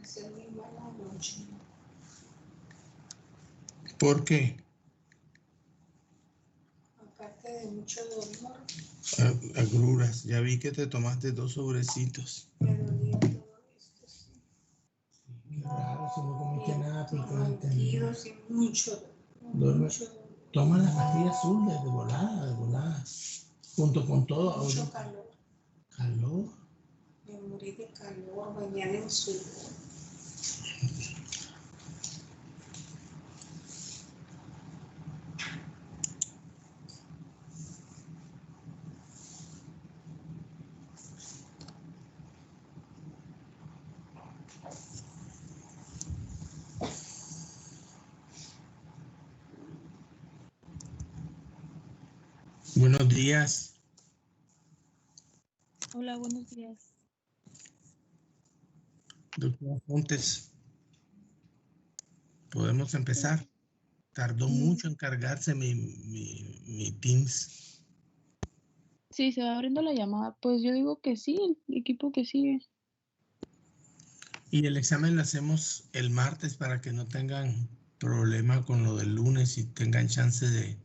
ser muy mala noche. ¿Por qué? Aparte de mucho dolor, Agruras. Ya vi que te tomaste 2 sobrecitos. me dolía todo esto, sí. Qué raro, si no comiste nada picante. Ronquidos y mucho dolor. Toma la pastilla azul de volada. Junto con todo. Mucho calor. ¿Calor? Me morí de calor, bañada en sudor. Buenos días. Hola, buenos días. Doctor Fontes, ¿podemos empezar? Tardó mucho en cargarse mi Teams. Sí, se va abriendo la llamada. Pues yo digo que sí, el equipo que sigue. Y el examen lo hacemos el martes para que no tengan problema con lo del lunes y tengan chance de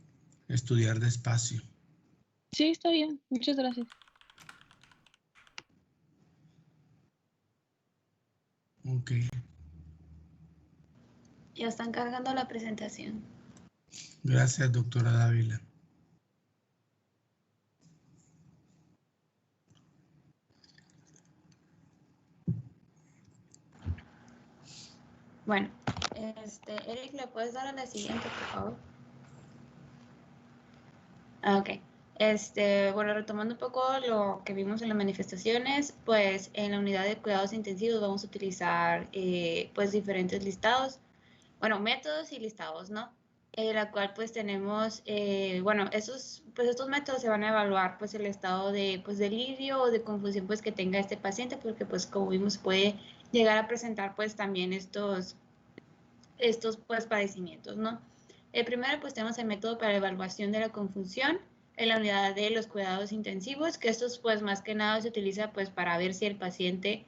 estudiar despacio. Sí, está bien. Muchas gracias. Ok. Ya están cargando la presentación. Gracias, doctora Dávila. Bueno, Eric, ¿le puedes dar a la siguiente, por favor? Ok. Bueno, retomando un poco lo que vimos en las manifestaciones, pues en la unidad de cuidados intensivos vamos a utilizar pues diferentes listados, bueno, métodos y listados, ¿no? La cual pues tenemos, bueno, estos métodos se van a evaluar pues el estado de pues delirio o de confusión pues que tenga este paciente, porque pues como vimos puede llegar a presentar pues también estos pues padecimientos, ¿no? El primero pues tenemos el método para evaluación de la confusión en la unidad de los cuidados intensivos, que estos pues más que nada se utiliza pues para ver si el paciente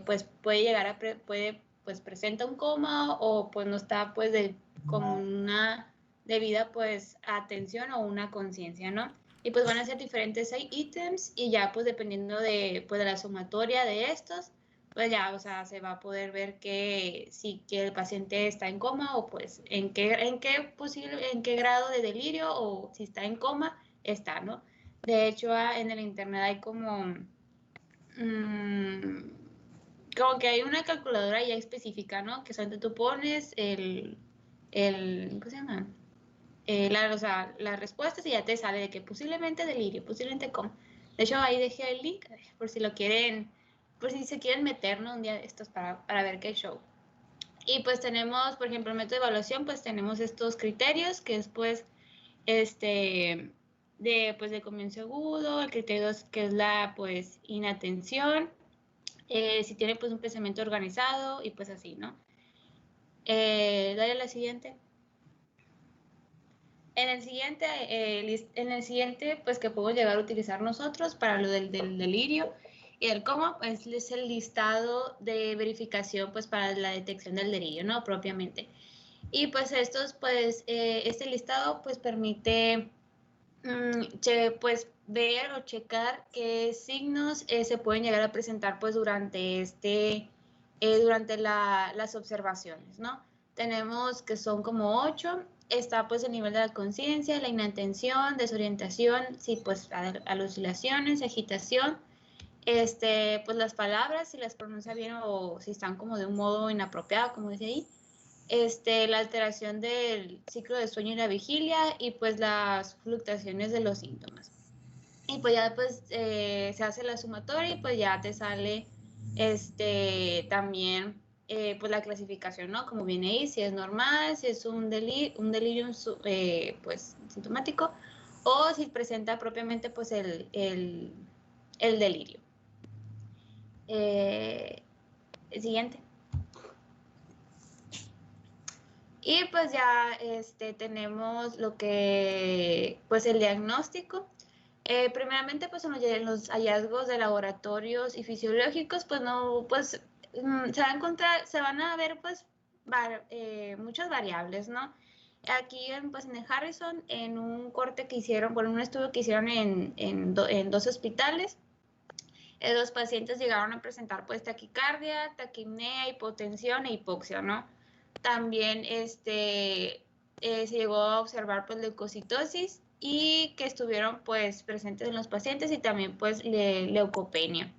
pues puede llegar a pues presenta un coma o pues no está pues como una debida pues atención o una conciencia, ¿no? Y pues van a ser diferentes ítems y ya pues dependiendo de pues de la sumatoria de estos, pues ya, o sea, se va a poder ver que el paciente está en coma o pues en qué grado de delirio o si está en coma está, ¿no? De hecho, en el internet hay como que hay una calculadora ya específica, ¿no? Que solamente tú pones ¿cómo se llama? Las respuestas y ya te sale de que posiblemente delirio, posiblemente coma. De hecho, ahí dejé el link por si lo quieren, por si se quieren meter, ¿no? Un día de estos para ver qué show. Y pues tenemos, por ejemplo, el método de evaluación, pues tenemos estos criterios que después, de comienzo agudo, el criterio 2, que es la, pues, inatención, si tiene, pues, un pensamiento organizado y pues así, ¿no? Dale a la siguiente. En el siguiente, pues que podemos llegar a utilizar nosotros para lo del delirio y del coma, pues es el listado de verificación pues para la detección del delirio, ¿no? Propiamente. Y pues este listado pues permite pues ver o checar qué signos se pueden llegar a presentar pues durante las observaciones, ¿no? Tenemos que son como 8. Está pues el nivel de la conciencia, la inatención, desorientación, sí, pues alucinaciones, agitación, pues las palabras, si las pronuncia bien o si están como de un modo inapropiado, como dice ahí, la alteración del ciclo de sueño y la vigilia y pues las fluctuaciones de los síntomas. Y pues ya después se hace la sumatoria y pues ya te sale también pues la clasificación, ¿no? Como viene ahí, si es normal, si es un delirio pues sintomático o si presenta propiamente pues el delirio. El siguiente. Y pues ya tenemos lo que, pues el diagnóstico. Primeramente, pues en los hallazgos de laboratorios y fisiológicos, pues no, pues se van a ver pues muchas variables, ¿no? Aquí pues en el Harrison, en un corte que hicieron, bueno, un estudio que hicieron en 2 hospitales, los pacientes llegaron a presentar pues taquicardia, taquipnea, hipotensión e hipoxia, ¿no? También se llegó a observar pues leucocitosis y que estuvieron pues presentes en los pacientes y también pues leucopenia.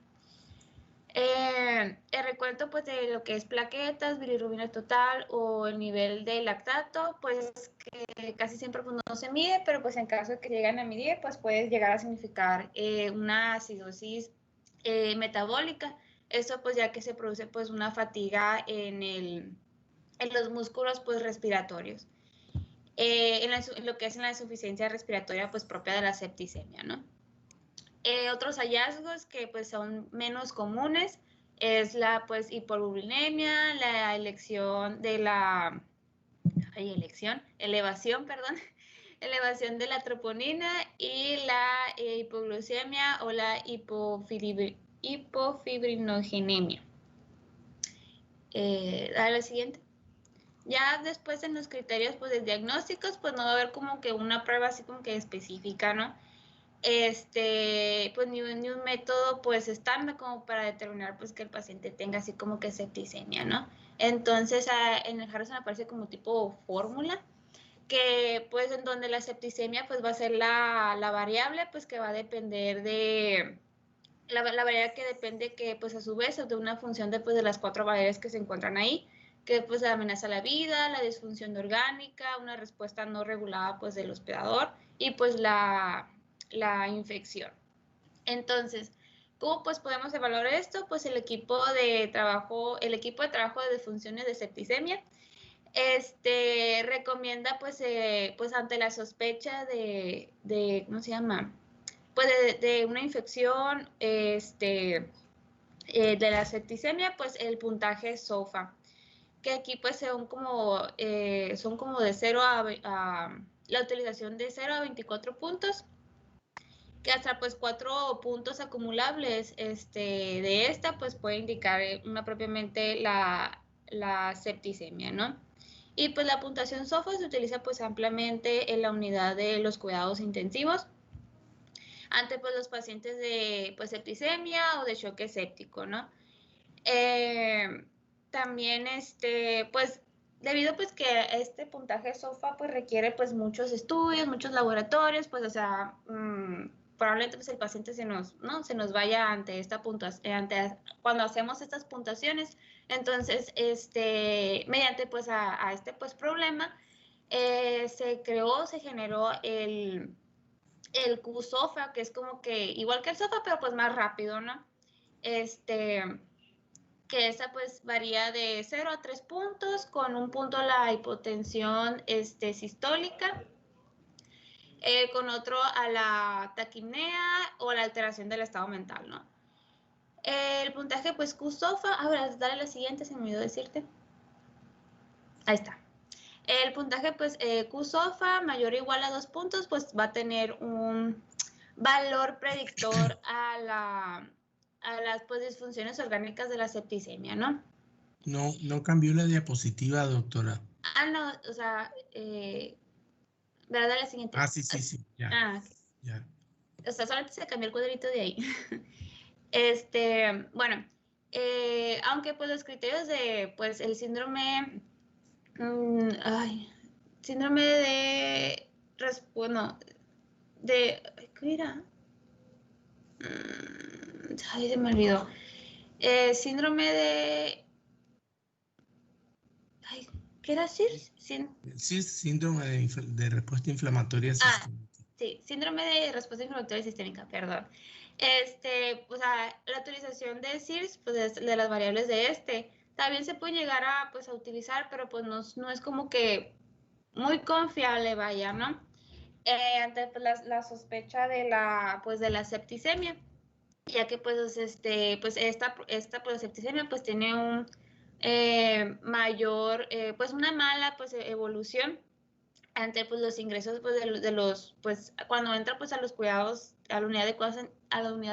El recuento pues de lo que es plaquetas, bilirrubina total o el nivel de lactato, pues que casi siempre pues, no se mide, pero pues en caso de que lleguen a medir, pues puede llegar a significar una acidosis metabólica. Esto pues ya que se produce pues una fatiga en los músculos pues respiratorios. En lo que es en la insuficiencia respiratoria pues propia de la septicemia, ¿no? Otros hallazgos que pues son menos comunes es la pues hipourinemia, la elevación de la troponina y la hipoglucemia o la hipofibrinogenemia. Dale al siguiente. Ya después en los criterios pues de diagnósticos pues no va a haber como que una prueba así como que específica, ¿no? Pues ni un método pues estándar como para determinar pues que el paciente tenga así como que septicemia, ¿no? Entonces en el Harrison aparece como tipo fórmula que pues en donde la septicemia pues va a ser la variable pues que va a depender de la variable que depende que pues a su vez es de una función de, pues, de las 4 variables que se encuentran ahí, que pues la amenaza a la vida, la disfunción orgánica, una respuesta no regulada pues del hospedador y pues la infección. Entonces, ¿cómo pues podemos evaluar esto? Pues el equipo de trabajo de defunciones de septicemia recomienda pues ante la sospecha de ¿cómo se llama? Pues de una infección de la septicemia, pues el puntaje SOFA, que aquí pues son como de 0 a la utilización de 0 a 24 puntos, que hasta pues 4 puntos acumulables de esta pues puede indicar propiamente la septicemia, ¿no? Y pues la puntuación SOFA se utiliza pues ampliamente en la unidad de los cuidados intensivos ante pues los pacientes de pues septicemia o de choque séptico, ¿no? También pues debido pues que este puntaje SOFA pues requiere pues muchos estudios, muchos laboratorios, pues o sea, probablemente pues el paciente se nos vaya ante esta puntuación, cuando hacemos estas puntuaciones. Entonces, mediante pues a este pues problema, se generó el QSOFA, que es como que igual que el SOFA, pero pues más rápido, ¿no? Que esa pues varía de 0 a 3 puntos, con un punto la hipotensión sistólica, con otro a la taquipnea o la alteración del estado mental, ¿no? El puntaje pues QSOFA, ahora dale la siguiente, se me olvidó decirte. Ahí está. El puntaje pues QSOFA mayor o igual a 2 puntos, pues va a tener un valor predictor a las pues, disfunciones orgánicas de la septicemia, ¿no? No cambió la diapositiva, doctora. No, o sea, ¿verdad? La siguiente. Sí, ya. Okay. Ya. O sea, solamente se cambió el cuadrito de ahí. Bueno, aunque pues los criterios de, pues, el síndrome, síndrome de, bueno, de, ¿qué era? Se me olvidó. Síndrome de, ¿qué era CIRS? Síndrome de respuesta inflamatoria sistémica. Sí, síndrome de respuesta inflamatoria sistémica, perdón. O sea, la utilización de CIRS, pues de las variables de también se puede llegar a, pues, a utilizar, pero pues no es como que muy confiable, vaya, ¿no? Ante pues, la sospecha de la septicemia, ya que pues esta pues, septicemia pues tiene un mayor, pues una mala pues evolución ante pues los ingresos pues de los pues cuando entra pues a los cuidados, a la unidad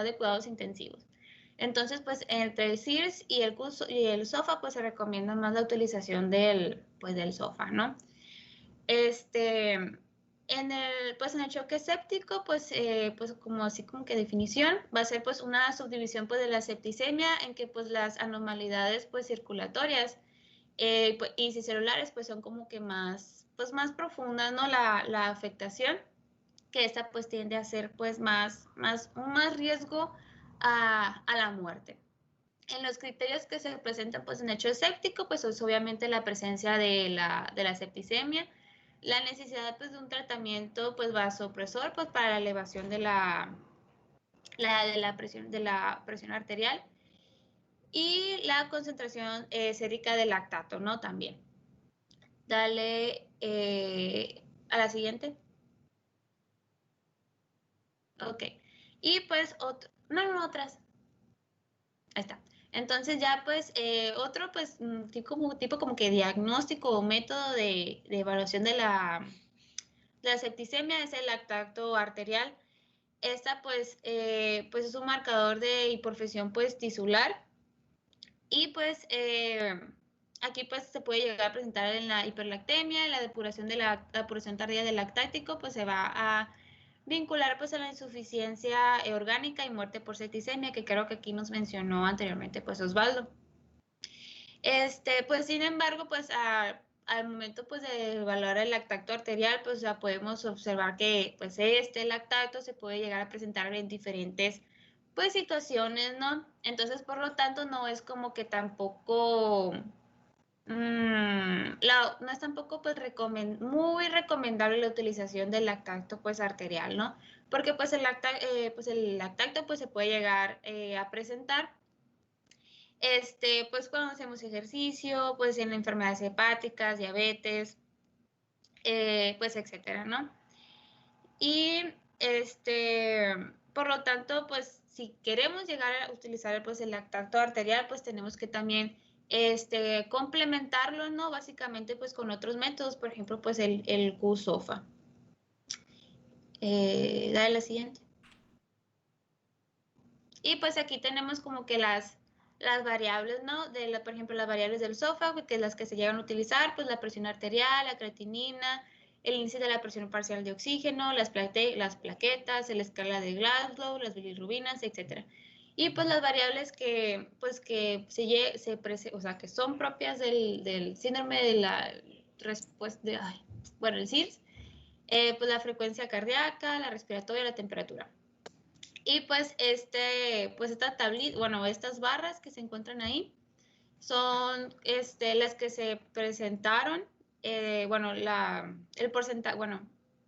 de cuidados intensivos. Entonces, pues entre el CIRS y el SOFA, pues se recomienda más la utilización del SOFA, ¿no? En el choque séptico, pues como así como que definición, va a ser pues una subdivisión pues de la septicemia en que pues las anormalidades pues circulatorias y celulares pues son como que más profundas, ¿no? La afectación, que esta pues tiende a ser pues más riesgo a la muerte. En los criterios que se presentan pues en hecho séptico, pues es obviamente la presencia de la septicemia, la necesidad pues de un tratamiento pues vasopresor pues para la elevación de la presión arterial y la concentración sérica de lactato, ¿no? También. Dale a la siguiente. Ok. Y pues otras. Ahí está. Entonces ya pues otro pues tipo como que diagnóstico o método de evaluación de la septicemia es el lactato arterial. Esta pues es un marcador de hipertensión pues tisular y pues aquí pues se puede llegar a presentar en la hiperlactemia, en la depuración de la depuración tardía del lactático, pues se va a vincular pues a la insuficiencia orgánica y muerte por septicemia, que creo que aquí nos mencionó anteriormente pues Osvaldo. Pues sin embargo, pues al momento pues de evaluar el lactato arterial, pues ya podemos observar que pues este lactato se puede llegar a presentar en diferentes pues situaciones, ¿no? Entonces, por lo tanto, no es como que tampoco no es tampoco pues muy recomendable la utilización del lactato pues arterial, ¿no? Porque pues el lactato pues se puede llegar a presentar pues cuando hacemos ejercicio, pues en enfermedades hepáticas, diabetes, pues etcétera, ¿no? Y por lo tanto, pues si queremos llegar a utilizar pues el lactato arterial, pues tenemos que también complementarlo, ¿no? Básicamente pues con otros métodos, por ejemplo, pues el Q-SOFA. Dale la siguiente. Y pues aquí tenemos como que las variables, ¿no? Por ejemplo, las variables del SOFA, que es las que se llegan a utilizar, pues la presión arterial, la creatinina, el índice de la presión parcial de oxígeno, las plaquetas, la escala de Glasgow, las bilirrubinas, etc. Y pues las variables que son propias del síndrome de la respuesta, el SIRS, pues la frecuencia cardíaca, la respiratoria, la temperatura. Y pues esta tablita, estas barras que se encuentran ahí son las que se presentaron, el porcentaje,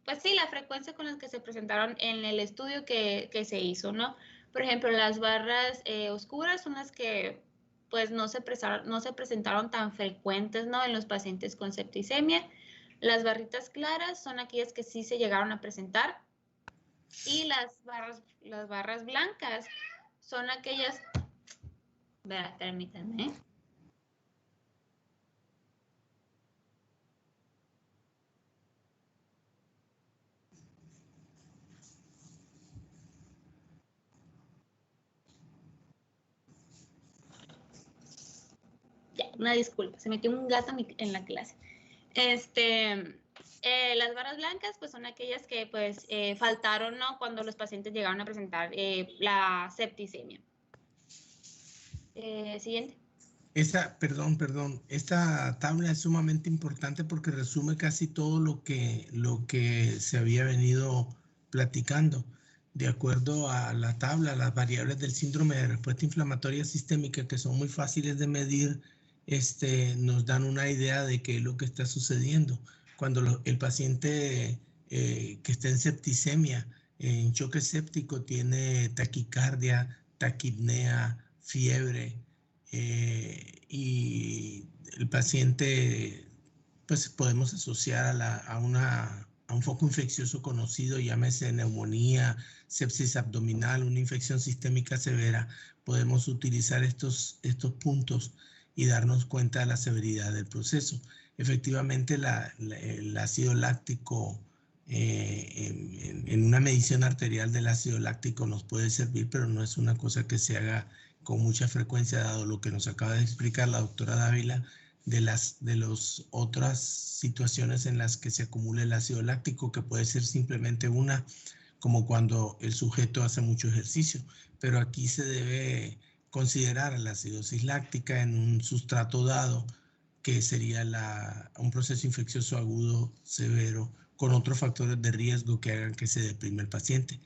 pues sí, la frecuencia con las que se presentaron en el estudio que se hizo, ¿no? Por ejemplo, las barras oscuras son las que pues no se presentaron tan frecuentes, ¿no? En los pacientes con septicemia. Las barritas claras son aquellas que sí se llegaron a presentar. Y las barras blancas son aquellas... Permítanme. Ya, una disculpa, se metió un gato en la clase. Las barras blancas pues son aquellas que pues faltaron, ¿no? Cuando los pacientes llegaron a presentar la septicemia. Siguiente. Perdón. Esta tabla es sumamente importante porque resume casi todo lo que se había venido platicando. De acuerdo a la tabla, las variables del síndrome de respuesta inflamatoria sistémica, que son muy fáciles de medir, nos dan una idea de qué es lo que está sucediendo. Cuando el paciente que está en septicemia, en choque séptico, tiene taquicardia, taquipnea, fiebre, y el paciente, pues podemos asociar a un foco infeccioso conocido, llámese neumonía, sepsis abdominal, una infección sistémica severa. Podemos utilizar estos puntos y darnos cuenta de la severidad del proceso. Efectivamente, el ácido láctico, en una medición arterial del ácido láctico nos puede servir, pero no es una cosa que se haga con mucha frecuencia, dado lo que nos acaba de explicar la doctora Dávila, de las otras situaciones en las que se acumula el ácido láctico, que puede ser simplemente una, como cuando el sujeto hace mucho ejercicio, pero aquí se debe considerar la acidosis láctica en un sustrato dado, que sería un proceso infeccioso agudo severo, con otros factores de riesgo que hagan que se deprime el paciente.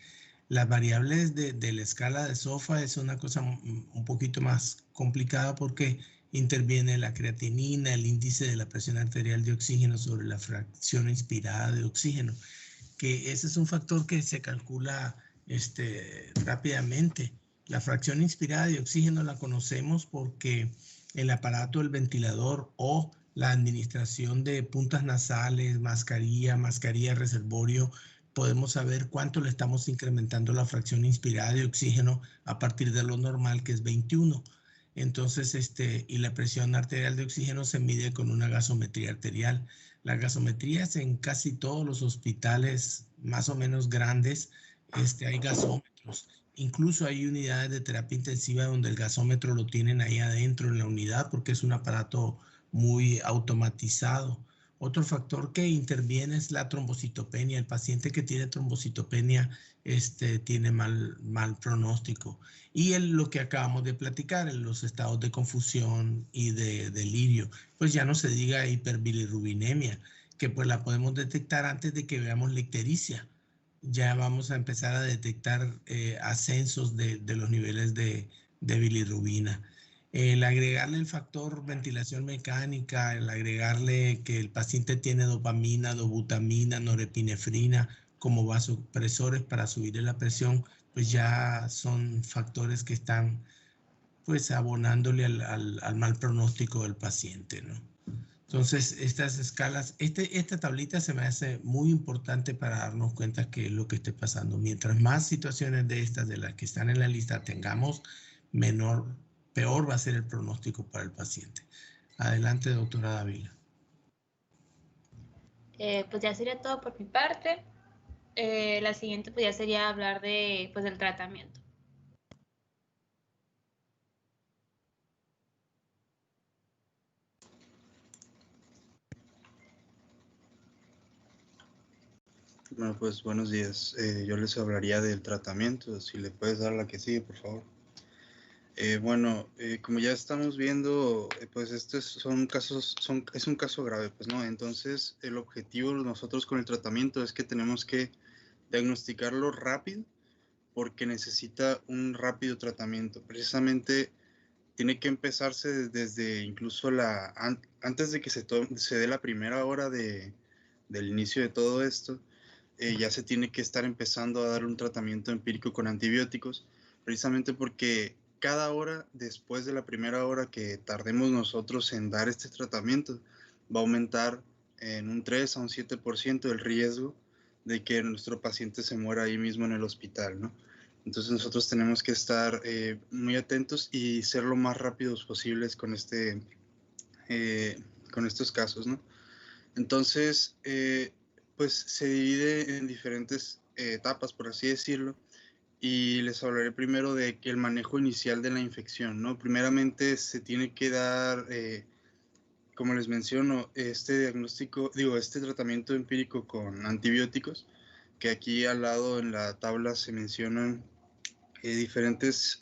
Las variables de la escala de SOFA es una cosa un poquito más complicada porque interviene la creatinina, el índice de la presión arterial de oxígeno sobre la fracción inspirada de oxígeno, que ese es un factor que se calcula rápidamente. La fracción inspirada de oxígeno la conocemos porque el aparato del ventilador o la administración de puntas nasales, mascarilla reservorio, podemos saber cuánto le estamos incrementando la fracción inspirada de oxígeno a partir de lo normal, que es 21. Entonces, y la presión arterial de oxígeno se mide con una gasometría arterial. Las gasometrías en casi todos los hospitales más o menos grandes, hay gasómetros. Incluso hay unidades de terapia intensiva donde el gasómetro lo tienen ahí adentro en la unidad porque es un aparato muy automatizado. Otro factor que interviene es la trombocitopenia. El paciente que tiene trombocitopenia tiene mal pronóstico. Y lo que acabamos de platicar, en los estados de confusión y de delirio, pues ya no se diga hiperbilirrubinemia, que pues la podemos detectar antes de que veamos la ictericia. Ya vamos a empezar a detectar ascensos de los niveles de bilirrubina. El agregarle el factor ventilación mecánica, el agregarle que el paciente tiene dopamina, dobutamina, norepinefrina como vasopresores para subirle la presión, pues ya son factores que están pues abonándole al mal pronóstico del paciente, ¿no? Entonces, estas escalas, esta tablita se me hace muy importante para darnos cuenta qué es lo que esté pasando. Mientras más situaciones de estas, de las que están en la lista, tengamos, peor va a ser el pronóstico para el paciente. Adelante, doctora Dávila. Pues ya sería todo por mi parte. La siguiente pues ya sería hablar de, pues, del tratamiento. Bueno, pues buenos días. Yo les hablaría del tratamiento. Si le puedes dar la que sigue, por favor. Como ya estamos viendo, pues es un caso grave, pues, ¿no? Entonces, el objetivo nosotros con el tratamiento es que tenemos que diagnosticarlo rápido porque necesita un rápido tratamiento. Precisamente tiene que empezarse desde incluso antes de que se dé la primera hora del inicio de todo esto. Ya se tiene que estar empezando a dar un tratamiento empírico con antibióticos, precisamente porque cada hora después de la primera hora que tardemos nosotros en dar este tratamiento, va a aumentar en un 3 a un 7% el riesgo de que nuestro paciente se muera ahí mismo en el hospital, ¿no? Entonces nosotros tenemos que estar muy atentos y ser lo más rápidos posibles con estos casos, ¿no? Entonces, pues se divide en diferentes etapas, por así decirlo, y les hablaré primero de que el manejo inicial de la infección, ¿no? Primeramente se tiene que dar, como les menciono, este tratamiento empírico con antibióticos, que aquí al lado en la tabla se mencionan diferentes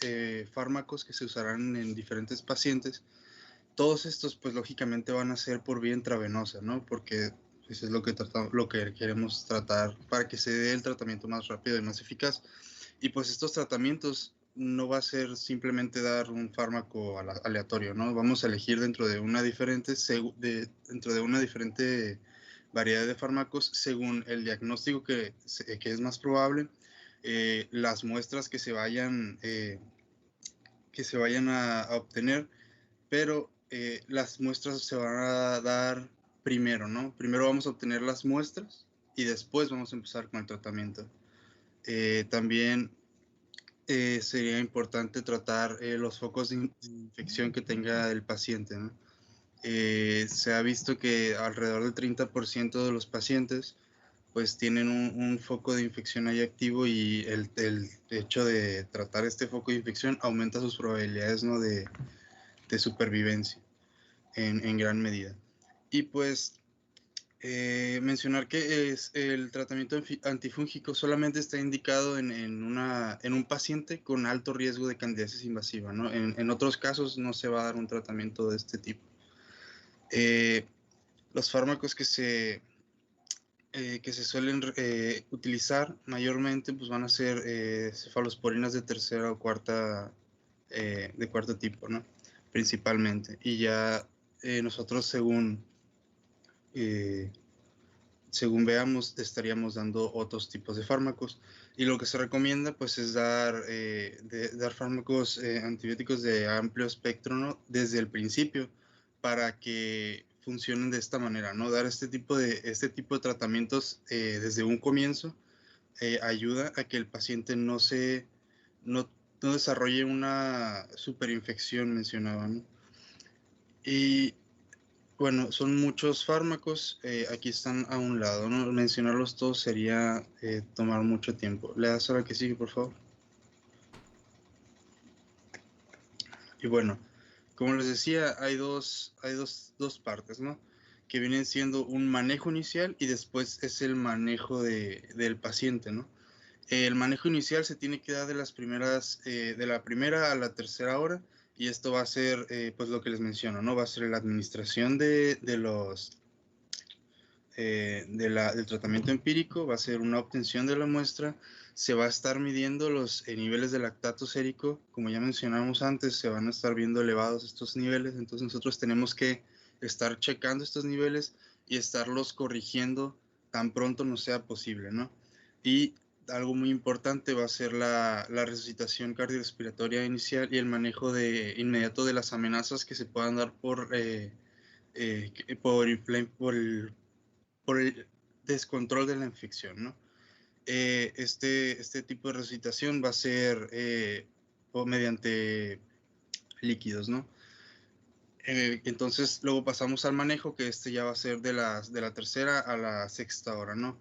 fármacos que se usarán en diferentes pacientes. Todos estos, pues lógicamente van a ser por vía intravenosa, ¿no? Porque eso es lo que queremos tratar para que se dé el tratamiento más rápido y más eficaz. Y pues estos tratamientos no va a ser simplemente dar un fármaco aleatorio, ¿no? Vamos a elegir dentro de una diferente variedad de fármacos según el diagnóstico que es más probable, las muestras que se vayan a obtener, pero las muestras se van a dar primero, ¿no? Primero vamos a obtener las muestras y después vamos a empezar con el tratamiento. También sería importante tratar los focos de infección que tenga el paciente, ¿no? Se ha visto que alrededor del 30% de los pacientes pues tienen un foco de infección ahí activo, y el hecho de tratar este foco de infección aumenta sus probabilidades, ¿no?, de supervivencia en gran medida. Y pues mencionar que el tratamiento antifúngico solamente está indicado en un paciente con alto riesgo de candidiasis invasiva, ¿no? En otros casos no se va a dar un tratamiento de este tipo. Los fármacos que se suelen utilizar mayormente, pues van a ser cefalosporinas de tercera o cuarta, de cuarto tipo, ¿no? Principalmente. Y ya nosotros según veamos, estaríamos dando otros tipos de fármacos. Y lo que se recomienda, pues, es dar fármacos antibióticos de amplio espectro, ¿no?, desde el principio, para que funcionen de esta manera, ¿no? Dar este tipo de tratamientos desde un comienzo ayuda a que el paciente no desarrolle una superinfección, mencionaba, ¿no? Y bueno, son muchos fármacos, aquí están a un lado, ¿no? Mencionarlos todos sería tomar mucho tiempo. Le das a la que sigue, por favor. Y bueno, como les decía, hay dos partes, ¿no?, que vienen siendo un manejo inicial y después es el manejo del paciente, ¿no? El manejo inicial se tiene que dar de la primera a la tercera hora, y esto va a ser, pues, lo que les menciono, ¿no? Va a ser la administración del tratamiento empírico, va a ser una obtención de la muestra, se va a estar midiendo los niveles de lactato sérico, como ya mencionamos antes, se van a estar viendo elevados estos niveles, entonces nosotros tenemos que estar checando estos niveles y estarlos corrigiendo tan pronto nos sea posible, ¿no? Y algo muy importante va a ser la resucitación cardiorrespiratoria inicial y el manejo inmediato de las amenazas que se puedan dar por el descontrol de la infección, ¿no? Este tipo de resucitación va a ser mediante líquidos, ¿no? Entonces luego pasamos al manejo, que ya va a ser de la tercera a la sexta hora, ¿no?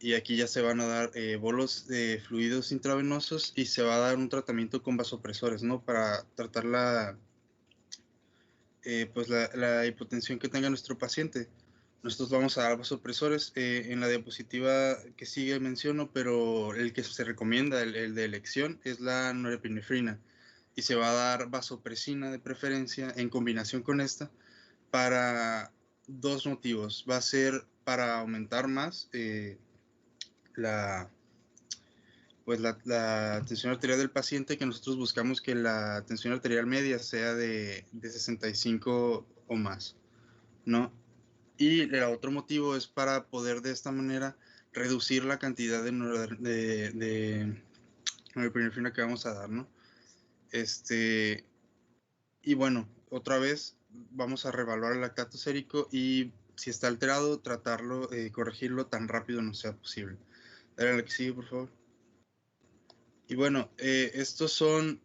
Y aquí ya se van a dar bolos de fluidos intravenosos y se va a dar un tratamiento con vasopresores, ¿no? Para tratar la hipotensión que tenga nuestro paciente. Nosotros vamos a dar vasopresores. En la diapositiva que sigue menciono, pero el que se recomienda, el de elección, es la norepinefrina. Y se va a dar vasopresina de preferencia en combinación con esta para dos motivos. Va a ser para aumentar más la tensión arterial del paciente, que nosotros buscamos que la tensión arterial media sea de 65 o más, ¿no? Y el otro motivo es para poder de esta manera reducir la cantidad de norepinefrina que vamos a dar, ¿no? Y bueno, otra vez vamos a reevaluar el lactato sérico y si está alterado, tratarlo, corregirlo tan rápido no sea posible. Dale a la que sigue, por favor. Y bueno, estos son,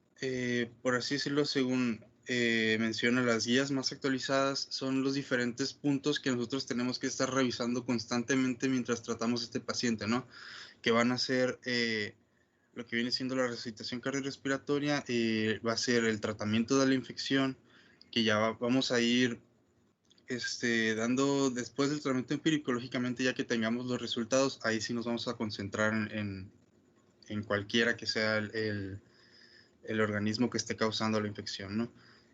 por así decirlo, según menciona las guías más actualizadas, son los diferentes puntos que nosotros tenemos que estar revisando constantemente mientras tratamos a este paciente, ¿no? Que van a ser lo que viene siendo la resucitación cardiorrespiratoria, va a ser el tratamiento de la infección, que ya vamos a ir dando después del tratamiento empírico. Lógicamente, ya que tengamos los resultados, ahí sí nos vamos a concentrar en cualquiera que sea el organismo que esté causando la infección, ¿no?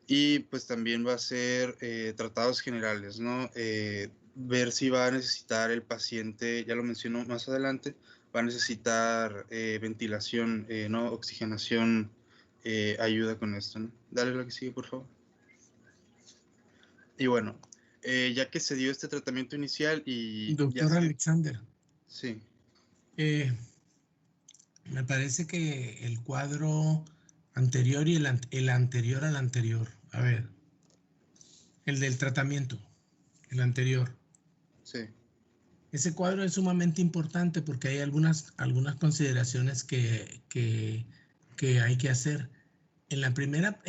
Y pues también va a ser tratados generales, ¿no? Ver si va a necesitar el paciente, ya lo menciono más adelante, va a necesitar ventilación, ¿no? Oxigenación, ayuda con esto, ¿no? Dale la que sigue, por favor. Y bueno, ya que se dio este tratamiento inicial y... Doctor Alexander. Sí. Me parece que el cuadro anterior y el anterior al anterior, a ver, el del tratamiento, el anterior. Sí. Ese cuadro es sumamente importante porque hay algunas consideraciones que hay que hacer. En la primera,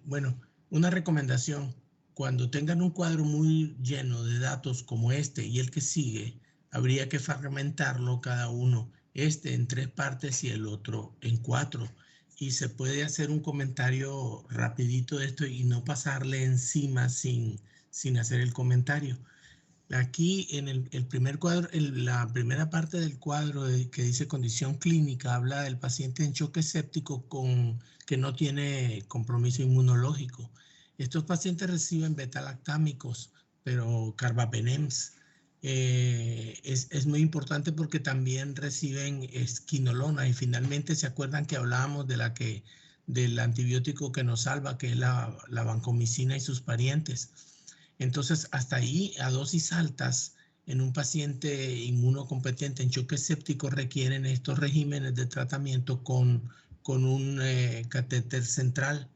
bueno, una recomendación: cuando tengan un cuadro muy lleno de datos como este y el que sigue, habría que fragmentarlo cada uno, en 3 partes y el otro en 4. Y se puede hacer un comentario rapidito de esto y no pasarle encima sin hacer el comentario. Aquí en el primer cuadro, en la primera parte del cuadro que dice condición clínica, habla del paciente en choque séptico que no tiene compromiso inmunológico. Estos pacientes reciben beta-lactámicos, pero carbapenems. Es muy importante porque también reciben esquinolona y finalmente se acuerdan que hablábamos del antibiótico que nos salva, que es la vancomicina y sus parientes. Entonces, hasta ahí, a dosis altas, en un paciente inmunocompetente en choque séptico requieren estos regímenes de tratamiento con un catéter central.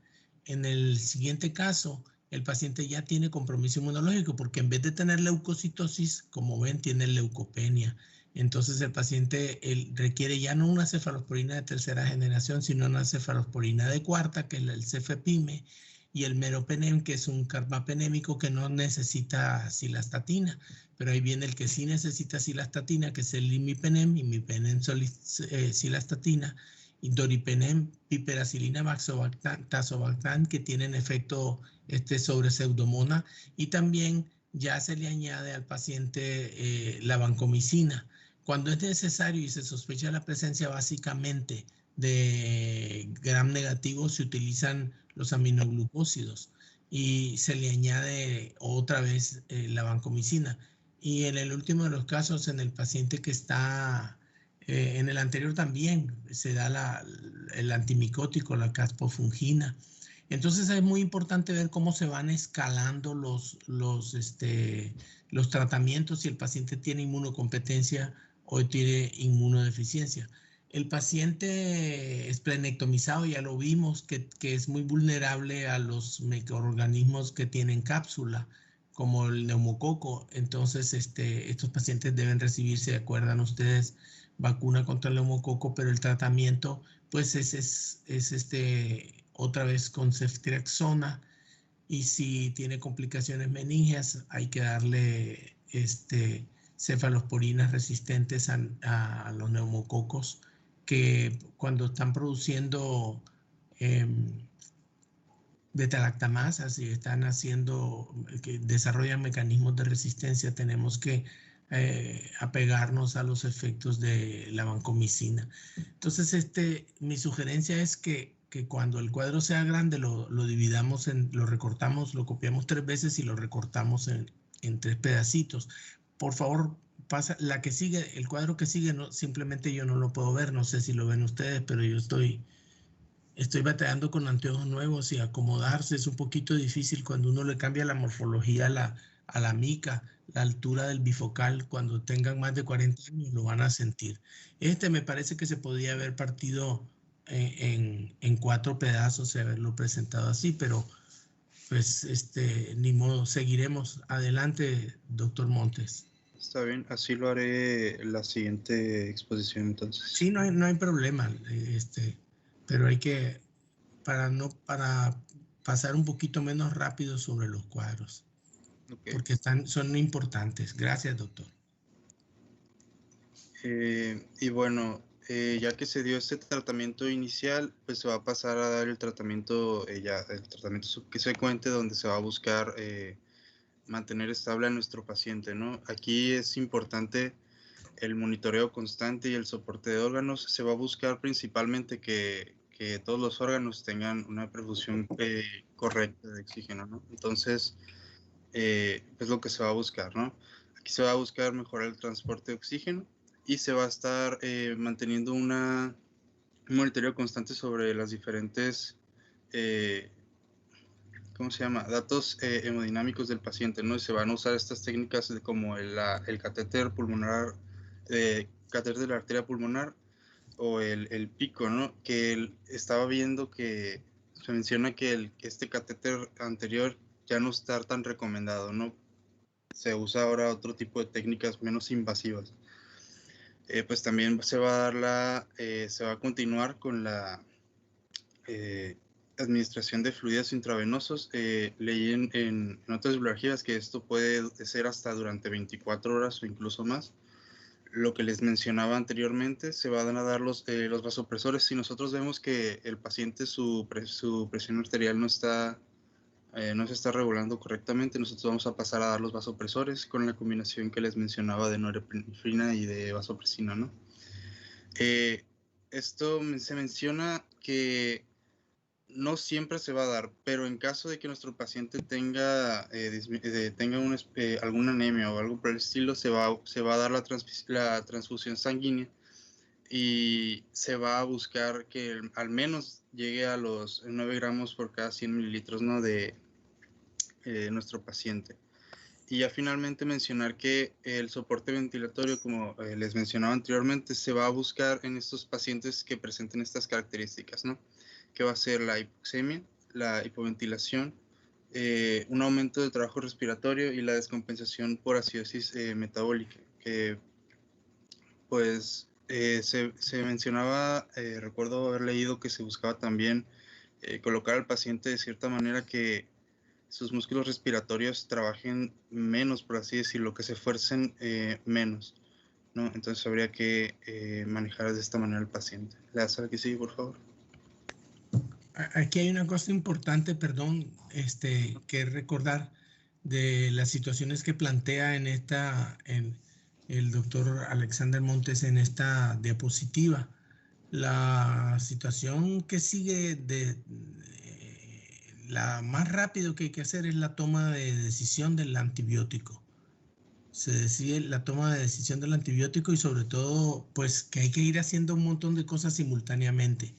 En el siguiente caso, el paciente ya tiene compromiso inmunológico porque en vez de tener leucocitosis, como ven, tiene leucopenia. Entonces, el paciente requiere ya no una cefalosporina de tercera generación, sino una cefalosporina de cuarta, que es el cefepime, y el meropenem, que es un carbapenémico que no necesita cilastatina, pero ahí viene el que sí necesita cilastatina, que es el imipenem, cilastatina, y doripenem, piperacilina, baxobactam, tazobactam, que tienen efecto sobre pseudomonas, y también ya se le añade al paciente la vancomicina. Cuando es necesario y se sospecha la presencia básicamente de gram negativo, se utilizan los aminoglucósidos y se le añade otra vez la vancomicina. Y en el último de los casos, en el paciente que está, en el anterior también se da el antimicótico, la caspofungina. Entonces es muy importante ver cómo se van escalando los tratamientos si el paciente tiene inmunocompetencia o tiene inmunodeficiencia. El paciente esplenectomizado ya lo vimos que es muy vulnerable a los microorganismos que tienen cápsula, como el neumococo. Entonces, estos pacientes deben recibir, ¿se acuerdan ustedes? Vacuna contra el neumococo, pero el tratamiento, pues, es otra vez con ceftriaxona. Y si tiene complicaciones meníngeas, hay que darle cefalosporinas resistentes a los neumococos, que cuando están produciendo beta-lactamasas y están que desarrollan mecanismos de resistencia, tenemos que apegarnos a los efectos de la vancomicina. Entonces, mi sugerencia es que cuando el cuadro sea grande lo dividamos, lo recortamos, lo copiamos 3 veces y lo recortamos en 3 pedacitos. Por favor, pasa la que sigue, el cuadro que sigue, no, simplemente yo no lo puedo ver, no sé si lo ven ustedes, pero yo estoy batallando con anteojos nuevos y acomodarse es un poquito difícil cuando uno le cambia la morfología a la mica, la altura del bifocal. Cuando tengan más de 40 años lo van a sentir. Me parece que se podía haber partido en 4 pedazos y haberlo presentado así, pero pues ni modo, seguiremos. Adelante, doctor Montes. Está bien, así lo haré la siguiente exposición entonces. Sí, no hay problema, pero hay que, para pasar un poquito menos rápido sobre los cuadros, okay, porque son importantes. Gracias, doctor. Y bueno, ya que se dio este tratamiento inicial, pues se va a pasar a dar el tratamiento, el tratamiento subsecuente, donde se va a buscar mantener estable a nuestro paciente, ¿no? Aquí es importante el monitoreo constante y el soporte de órganos. Se va a buscar principalmente que todos los órganos tengan una perfusión correcta de oxígeno, ¿no? Entonces, es lo que se va a buscar, ¿no? Aquí se va a buscar mejorar el transporte de oxígeno y se va a estar manteniendo un monitoreo constante sobre las diferentes datos hemodinámicos del paciente, ¿no? Y se van a usar estas técnicas como el catéter pulmonar, catéter de la arteria pulmonar o el pico, ¿no? Que estaba viendo que se menciona que este catéter anterior ya no está tan recomendado, ¿no? Se usa ahora otro tipo de técnicas menos invasivas. Pues también se va a continuar con la administración de fluidos intravenosos. Leí en otras bibliografías que esto puede ser hasta durante 24 horas o incluso más. lo que les mencionaba anteriormente, se van a dar los vasopresores. Si nosotros vemos que el paciente, su presión arterial no se está regulando correctamente, nosotros vamos a pasar a dar los vasopresores con la combinación que les mencionaba de norepinefrina y de vasopresina, ¿no? Esto se menciona que no siempre se va a dar, pero en caso de que nuestro paciente tenga alguna anemia o algo por el estilo, se va a dar la transfusión sanguínea y se va a buscar que al menos llegue a los 9 gramos por cada 100 mililitros, ¿no? de nuestro paciente. Y ya finalmente mencionar que el soporte ventilatorio, como les mencionaba anteriormente, se va a buscar en estos pacientes que presenten estas características, ¿no? Que va a ser la hipoxemia, la hipoventilación, un aumento del trabajo respiratorio y la descompensación por acidosis metabólica. Pues se mencionaba, recuerdo haber leído que se buscaba también colocar al paciente de cierta manera que sus músculos respiratorios trabajen menos, por así decirlo, que se esfuercen menos, ¿no? Entonces habría que manejar de esta manera al paciente. ¿Le das a la que sigue, por favor? Aquí hay una cosa importante, perdón, que recordar de las situaciones que plantea en el doctor Alexander Montes en esta diapositiva. La situación que sigue la más rápido que hay que hacer es la toma de decisión del antibiótico. Se decide la toma de decisión del antibiótico y sobre todo, pues que hay que ir haciendo un montón de cosas simultáneamente.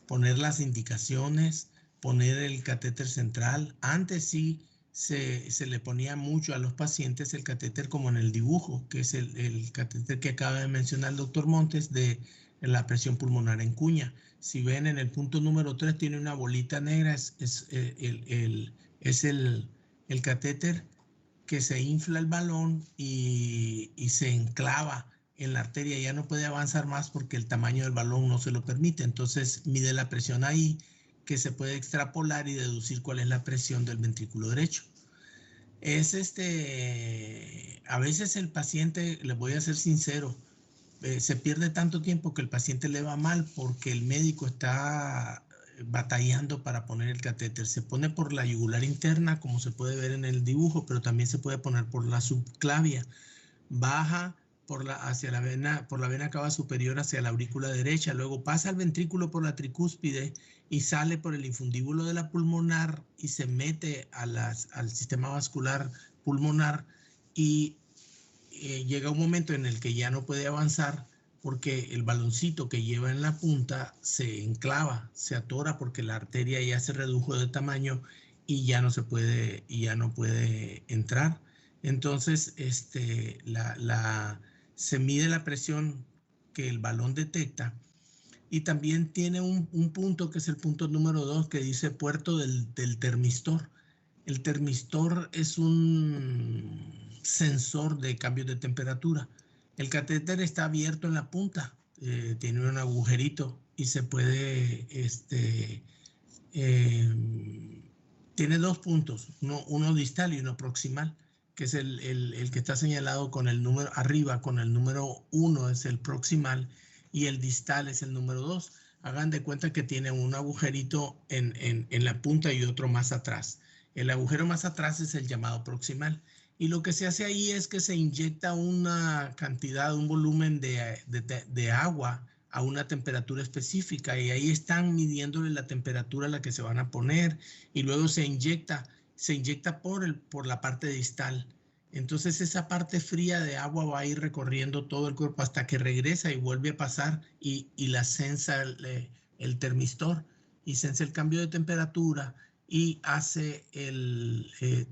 Poner las indicaciones, poner el catéter central. Antes sí se le ponía mucho a los pacientes el catéter como en el dibujo, que es el catéter que acaba de mencionar el doctor Montes de la presión pulmonar en cuña. Si ven en el punto número 3 tiene una bolita negra, es el catéter que se infla el balón y se enclava en la arteria, ya no puede avanzar más porque el tamaño del balón no se lo permite. Entonces mide la presión ahí, que se puede extrapolar y deducir cuál es la presión del ventrículo derecho. A veces el paciente, les voy a ser sincero, se pierde tanto tiempo que el paciente le va mal porque el médico está batallando para poner el catéter. Se pone por la yugular interna, como se puede ver en el dibujo, pero también se puede poner por la subclavia. Baja por la vena cava superior hacia la aurícula derecha, luego pasa al ventrículo por la tricúspide y sale por el infundíbulo de la pulmonar y se mete al sistema vascular pulmonar y llega un momento en el que ya no puede avanzar porque el baloncito que lleva en la punta se enclava, se atora porque la arteria ya se redujo de tamaño y ya no puede entrar. Entonces, se mide la presión que el balón detecta y también tiene un punto que es el punto número 2 que dice puerto del termistor. El termistor es un sensor de cambios de temperatura. El catéter está abierto en la punta, tiene un agujerito y se puede, tiene 2 puntos, uno distal y uno proximal, que es el que está señalado con el número arriba, con el número 1 es el proximal y el distal es el número 2. Hagan de cuenta que tiene un agujerito en la punta y otro más atrás. El agujero más atrás es el llamado proximal. Y lo que se hace ahí es que se inyecta una cantidad, un volumen de agua a una temperatura específica y ahí están midiéndole la temperatura a la que se van a poner y luego se inyecta por la parte distal. Entonces esa parte fría de agua va a ir recorriendo todo el cuerpo hasta que regresa y vuelve a pasar y la sensa el termistor y sensa el cambio de temperatura y hace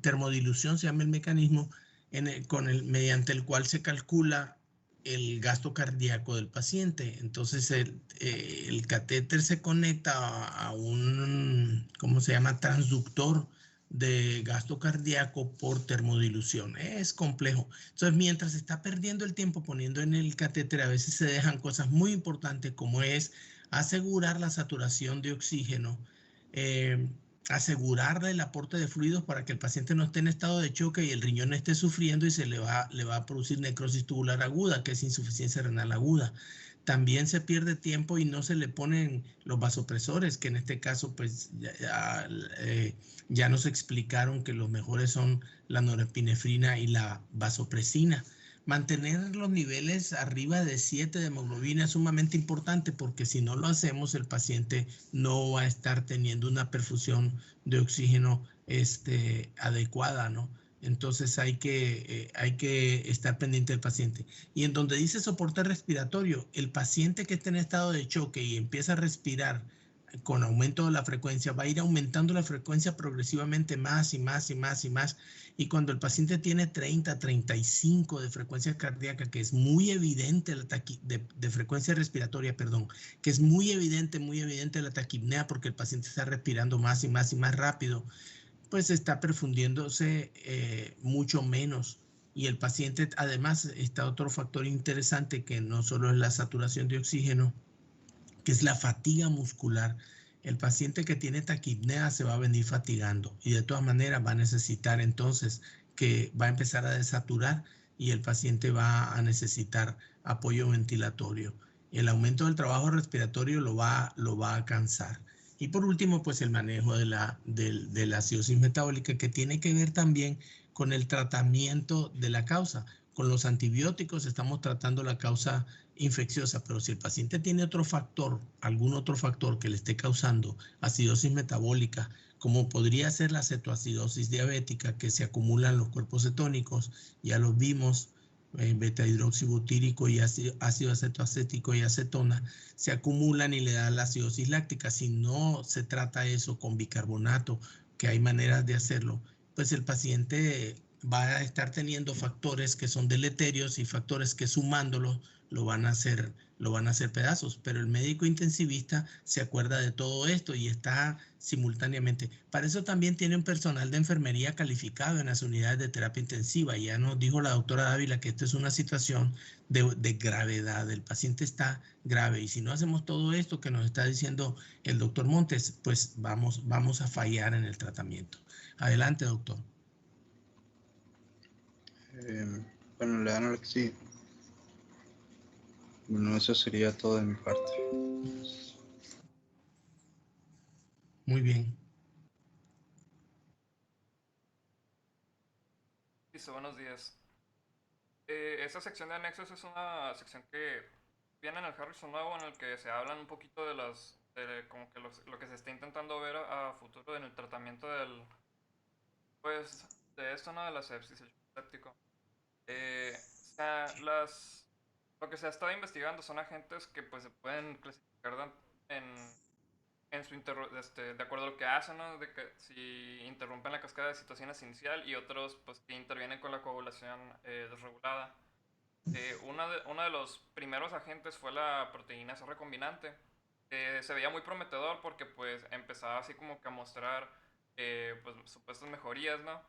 termodilución, se llama el mecanismo, mediante el cual se calcula el gasto cardíaco del paciente. Entonces el catéter se conecta a un, ¿cómo se llama?, transductor de gasto cardíaco por termodilución. Es complejo. Entonces, mientras se está perdiendo el tiempo poniendo en el catéter, a veces se dejan cosas muy importantes como es asegurar la saturación de oxígeno, asegurarle el aporte de fluidos para que el paciente no esté en estado de choque y el riñón esté sufriendo y se le va a producir necrosis tubular aguda, que es insuficiencia renal aguda. También se pierde tiempo y no se le ponen los vasopresores, que en este caso pues ya nos explicaron que los mejores son la norepinefrina y la vasopresina. Mantener los niveles arriba de 7 de hemoglobina es sumamente importante porque si no lo hacemos, el paciente no va a estar teniendo una perfusión de oxígeno adecuada, ¿no? Entonces hay que estar pendiente del paciente. Y en donde dice soporte respiratorio, el paciente que esté en estado de choque y empieza a respirar con aumento de la frecuencia, va a ir aumentando la frecuencia progresivamente más y más y más y más. Y cuando el paciente tiene 30, 35 de frecuencia cardíaca, que es muy evidente de frecuencia respiratoria, perdón, que es muy evidente la taquipnea porque el paciente está respirando más y más y más rápido, pues está perfundiéndose mucho menos. Y el paciente, además, está otro factor interesante que no solo es la saturación de oxígeno, que es la fatiga muscular. El paciente que tiene taquipnea se va a venir fatigando y de todas maneras va a necesitar entonces que va a empezar a desaturar y el paciente va a necesitar apoyo ventilatorio. El aumento del trabajo respiratorio lo va a cansar. Y por último, pues el manejo de la acidosis metabólica, que tiene que ver también con el tratamiento de la causa. Con los antibióticos estamos tratando la causa infecciosa, pero si el paciente tiene otro factor, algún otro factor que le esté causando acidosis metabólica, como podría ser la cetoacidosis diabética, que se acumula en los cuerpos cetónicos, ya los vimos, beta hidroxibutírico y ácido acetoacético y acetona, se acumulan y le dan la acidosis láctica. Si no se trata eso con bicarbonato, que hay maneras de hacerlo, pues el paciente va a estar teniendo factores que son deleterios y factores que sumándolos lo van a hacer pedazos, pero el médico intensivista se acuerda de todo esto y está simultáneamente. Para eso también tiene un personal de enfermería calificado en las unidades de terapia intensiva. Ya nos dijo la doctora Dávila que esta es una situación de gravedad. El paciente está grave y si no hacemos todo esto que nos está diciendo el doctor Montes, pues vamos a fallar en el tratamiento. Adelante, doctor. Bueno, le dan al que sí. Bueno, eso sería todo de mi parte. Muy bien. Listo, buenos días. Esta sección de anexos es una sección que viene en el Harrison nuevo, en el que se hablan un poquito de como que lo que se está intentando ver a futuro en el tratamiento de esto, ¿no? De la sepsis, el shock séptico. O sea, lo que se ha estado investigando son agentes que pues se pueden clasificar de acuerdo a lo que hacen, ¿no? De que si interrumpen la cascada de citocinas inicial y otros pues que intervienen con la coagulación desregulada. Uno de los primeros agentes fue la proteína C recombinante. Se veía muy prometedor porque pues empezaba así como que a mostrar pues supuestas mejorías, ¿no?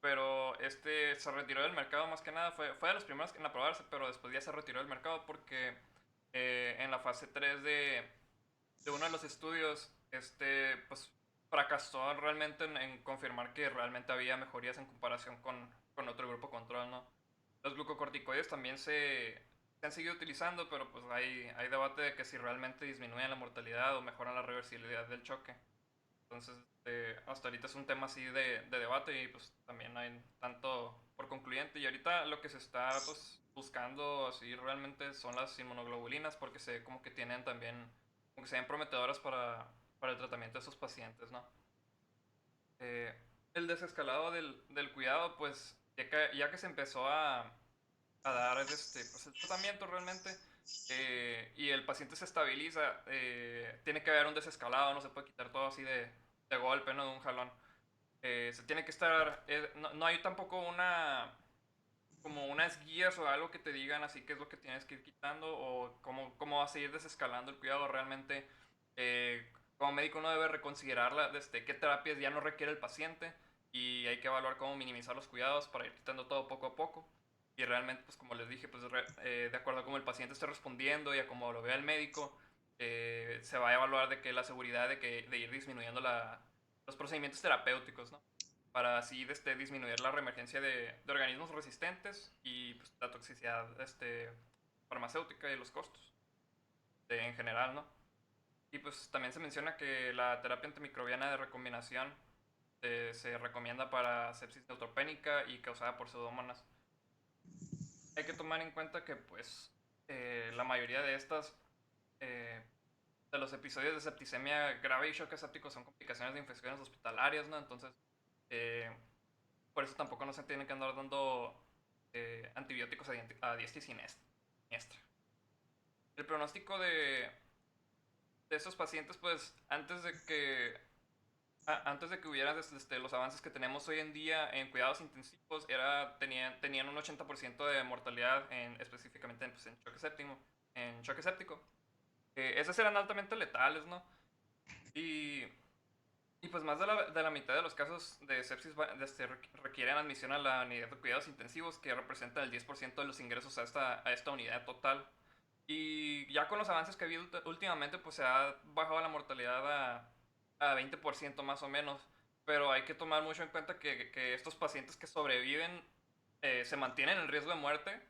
Pero se retiró del mercado más que nada, fue de los primeros en aprobarse, pero después ya se retiró del mercado porque en la fase 3 de uno de los estudios, pues fracasó realmente en confirmar que realmente había mejorías en comparación con otro grupo control, ¿no? Los glucocorticoides también se han seguido utilizando, pero pues hay debate de que si realmente disminuyen la mortalidad o mejoran la reversibilidad del choque. Entonces, hasta ahorita es un tema así de debate y pues también hay tanto por concluyente. Y ahorita lo que se está pues buscando así realmente son las inmunoglobulinas porque como que tienen también, como que se ven prometedoras para el tratamiento de esos pacientes, ¿no? El desescalado del cuidado, pues ya que se empezó a dar pues, el tratamiento realmente y el paciente se estabiliza, tiene que haber un desescalado, no se puede quitar todo así de golpe, ¿no? De un jalón. Se tiene que estar, no hay tampoco como unas guías o algo que te digan así qué es lo que tienes que ir quitando o cómo vas a ir desescalando el cuidado realmente. Como médico uno debe reconsiderar qué terapias ya no requiere el paciente y hay que evaluar cómo minimizar los cuidados para ir quitando todo poco a poco. Y realmente, pues como les dije, pues de acuerdo a cómo el paciente esté respondiendo y a cómo lo vea el médico, se va a evaluar de que la seguridad de ir disminuyendo la los procedimientos terapéuticos, ¿no? Para así disminuir la reemergencia de organismos resistentes y pues, la toxicidad farmacéutica y los costos en general, ¿no? Y pues también se menciona que la terapia antimicrobiana de recombinación se recomienda para sepsis neutropénica y causada por pseudomonas. Hay que tomar en cuenta que pues la mayoría de estas de los episodios de septicemia grave y shock aséptico son complicaciones de infecciones hospitalarias, ¿no? Entonces, por eso tampoco no se tiene que andar dando antibióticos a diestra y siniestra. El pronóstico de estos pacientes, pues, antes de que hubiera los avances que tenemos hoy en día en cuidados intensivos, tenían un 80% de mortalidad específicamente en choque séptico. Esas eran altamente letales, ¿no? Y pues más de la mitad de los casos de sepsis requieren admisión a la unidad de cuidados intensivos, que representa el 10% de los ingresos a esta unidad total. Y ya con los avances que ha habido últimamente, pues se ha bajado la mortalidad a 20% más o menos. Pero hay que tomar mucho en cuenta que estos pacientes que sobreviven se mantienen en riesgo de muerte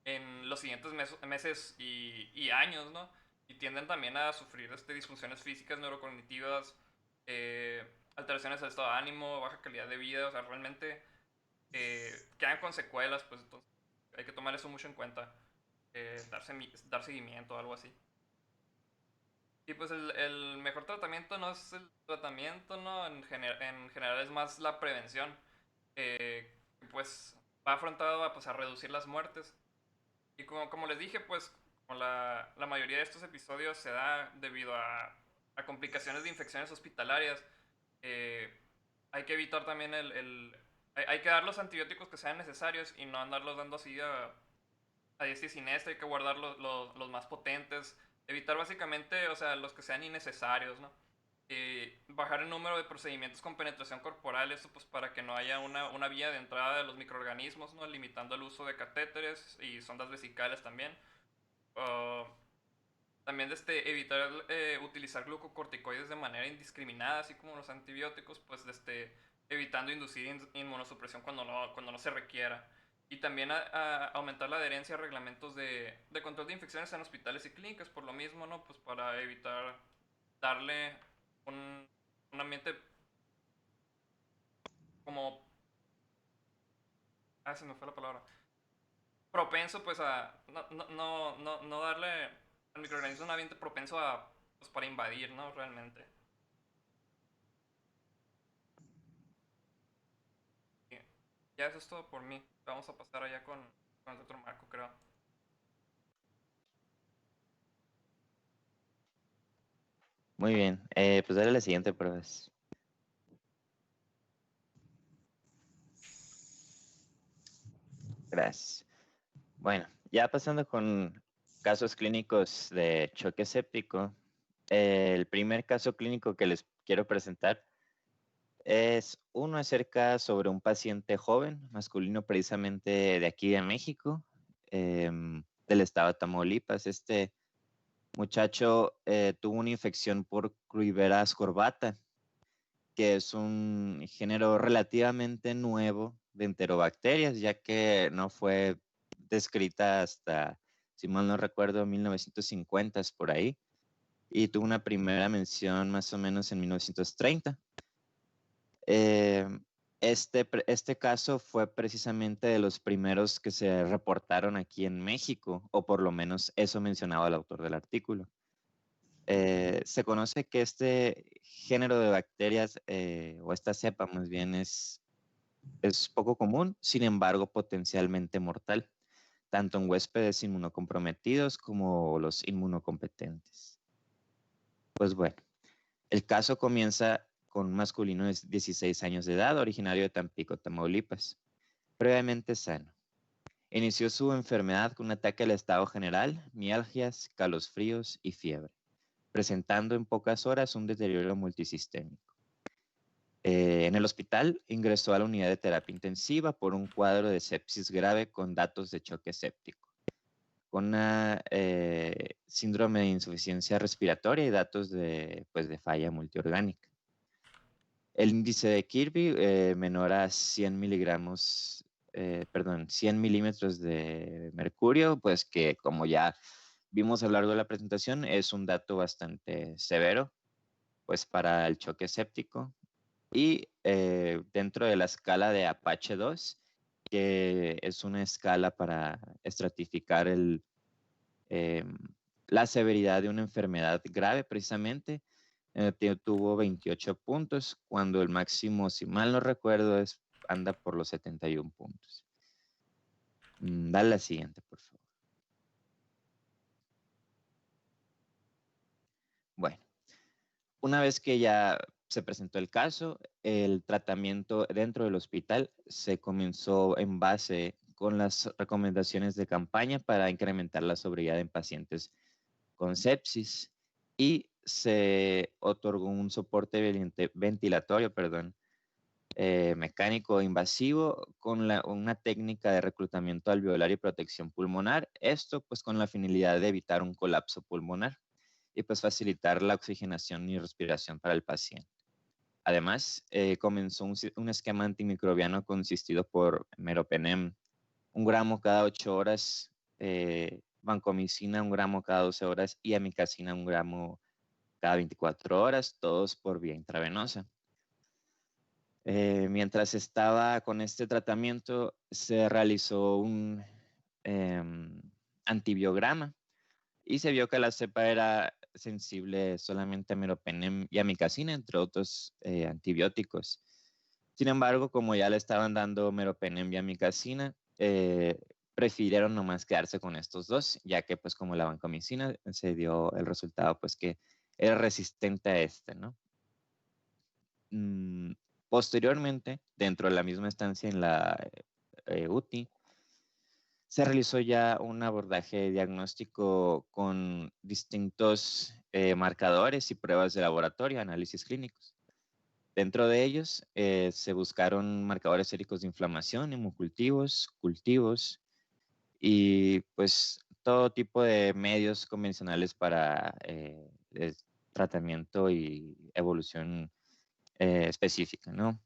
en los siguientes meses y años, ¿no? Y tienden también a sufrir disfunciones físicas, neurocognitivas, alteraciones del estado de ánimo, baja calidad de vida, o sea, realmente quedan con secuelas, pues entonces hay que tomar eso mucho en cuenta, dar seguimiento o algo así. Y pues el mejor tratamiento no es el tratamiento, ¿no? En general es más la prevención, pues va afrontado a reducir las muertes. Y como les dije, pues como la mayoría de estos episodios se da debido a complicaciones de infecciones hospitalarias, hay que evitar también hay que dar los antibióticos que sean necesarios y no andarlos dando así a diestra y siniestra. Hay que guardar los más potentes, evitar básicamente, o sea, los que sean innecesarios, ¿no? Bajar el número de procedimientos con penetración corporal, esto pues para que no haya una vía de entrada de los microorganismos, ¿no? Limitando el uso de catéteres y sondas vesicales también. También evitar utilizar glucocorticoides de manera indiscriminada, así como los antibióticos, pues evitando inducir inmunosupresión cuando no se requiera. Y también aumentar la adherencia a reglamentos de control de infecciones en hospitales y clínicas, por lo mismo, ¿no? Pues para evitar darle un ambiente como... se me fue la palabra. Propenso, pues no darle al microorganismo un ambiente propenso pues, para invadir, ¿no? Realmente. Ya eso es todo por mí. Vamos a pasar allá con el doctor Marco, creo. Muy bien, pues dale la siguiente prueba. Gracias. Bueno, ya pasando con casos clínicos de choque séptico, el primer caso clínico que les quiero presentar es uno acerca sobre un paciente joven, masculino precisamente de aquí de México, del estado de Tamaulipas. Este muchacho tuvo una infección por Cruiveras corbata, que es un género relativamente nuevo de enterobacterias, ya que no fue descrita hasta, si mal no recuerdo, 1950 por ahí, y tuvo una primera mención más o menos en 1930. Este caso fue precisamente de los primeros que se reportaron aquí en México, o por lo menos eso mencionaba el autor del artículo. Se conoce que este género de bacterias, o esta cepa más bien, es poco común, sin embargo potencialmente mortal, tanto en huéspedes inmunocomprometidos como los inmunocompetentes. Pues bueno, el caso comienza con un masculino de 16 años de edad, originario de Tampico, Tamaulipas, previamente sano. Inició su enfermedad con un ataque al estado general, mialgias, calosfríos y fiebre, presentando en pocas horas un deterioro multisistémico. En el hospital ingresó a la unidad de terapia intensiva por un cuadro de sepsis grave con datos de choque séptico, con una síndrome de insuficiencia respiratoria y datos de falla multiorgánica. El índice de Kirby menor a 100 miligramos, 100 milímetros de mercurio, pues que como ya vimos a lo largo de la presentación, es un dato bastante severo, pues para el choque séptico. Y dentro de la escala de Apache 2, que es una escala para estratificar la severidad de una enfermedad grave precisamente, tuvo 28 puntos, cuando el máximo, si mal no recuerdo, anda por los 71 puntos. Dale la siguiente, por favor. Bueno, una vez que ya se presentó el caso, el tratamiento dentro del hospital se comenzó en base con las recomendaciones de campaña para incrementar la sobriedad en pacientes con sepsis y se otorgó un soporte ventilatorio, mecánico invasivo con una técnica de reclutamiento alveolar y protección pulmonar. Esto pues con la finalidad de evitar un colapso pulmonar y pues facilitar la oxigenación y respiración para el paciente. Además, comenzó un esquema antimicrobiano consistido por meropenem, 1 gramo cada 8 horas, vancomicina 1 gramo cada 12 horas y amicacina 1 gramo cada 24 horas, todos por vía intravenosa. Mientras estaba con este tratamiento, se realizó un antibiograma y se vio que la cepa era sensible solamente a meropenem y amicacina, entre otros antibióticos. Sin embargo, como ya le estaban dando meropenem y amicacina, prefirieron nomás quedarse con estos dos, ya que pues como la vancomicina se dio el resultado pues que era resistente a este, ¿no? Posteriormente, dentro de la misma estancia en la UTI, se realizó ya un abordaje diagnóstico con distintos marcadores y pruebas de laboratorio, análisis clínicos. Dentro de ellos se buscaron marcadores séricos de inflamación, hemocultivos, cultivos y pues todo tipo de medios convencionales para tratamiento y evolución específica, ¿no?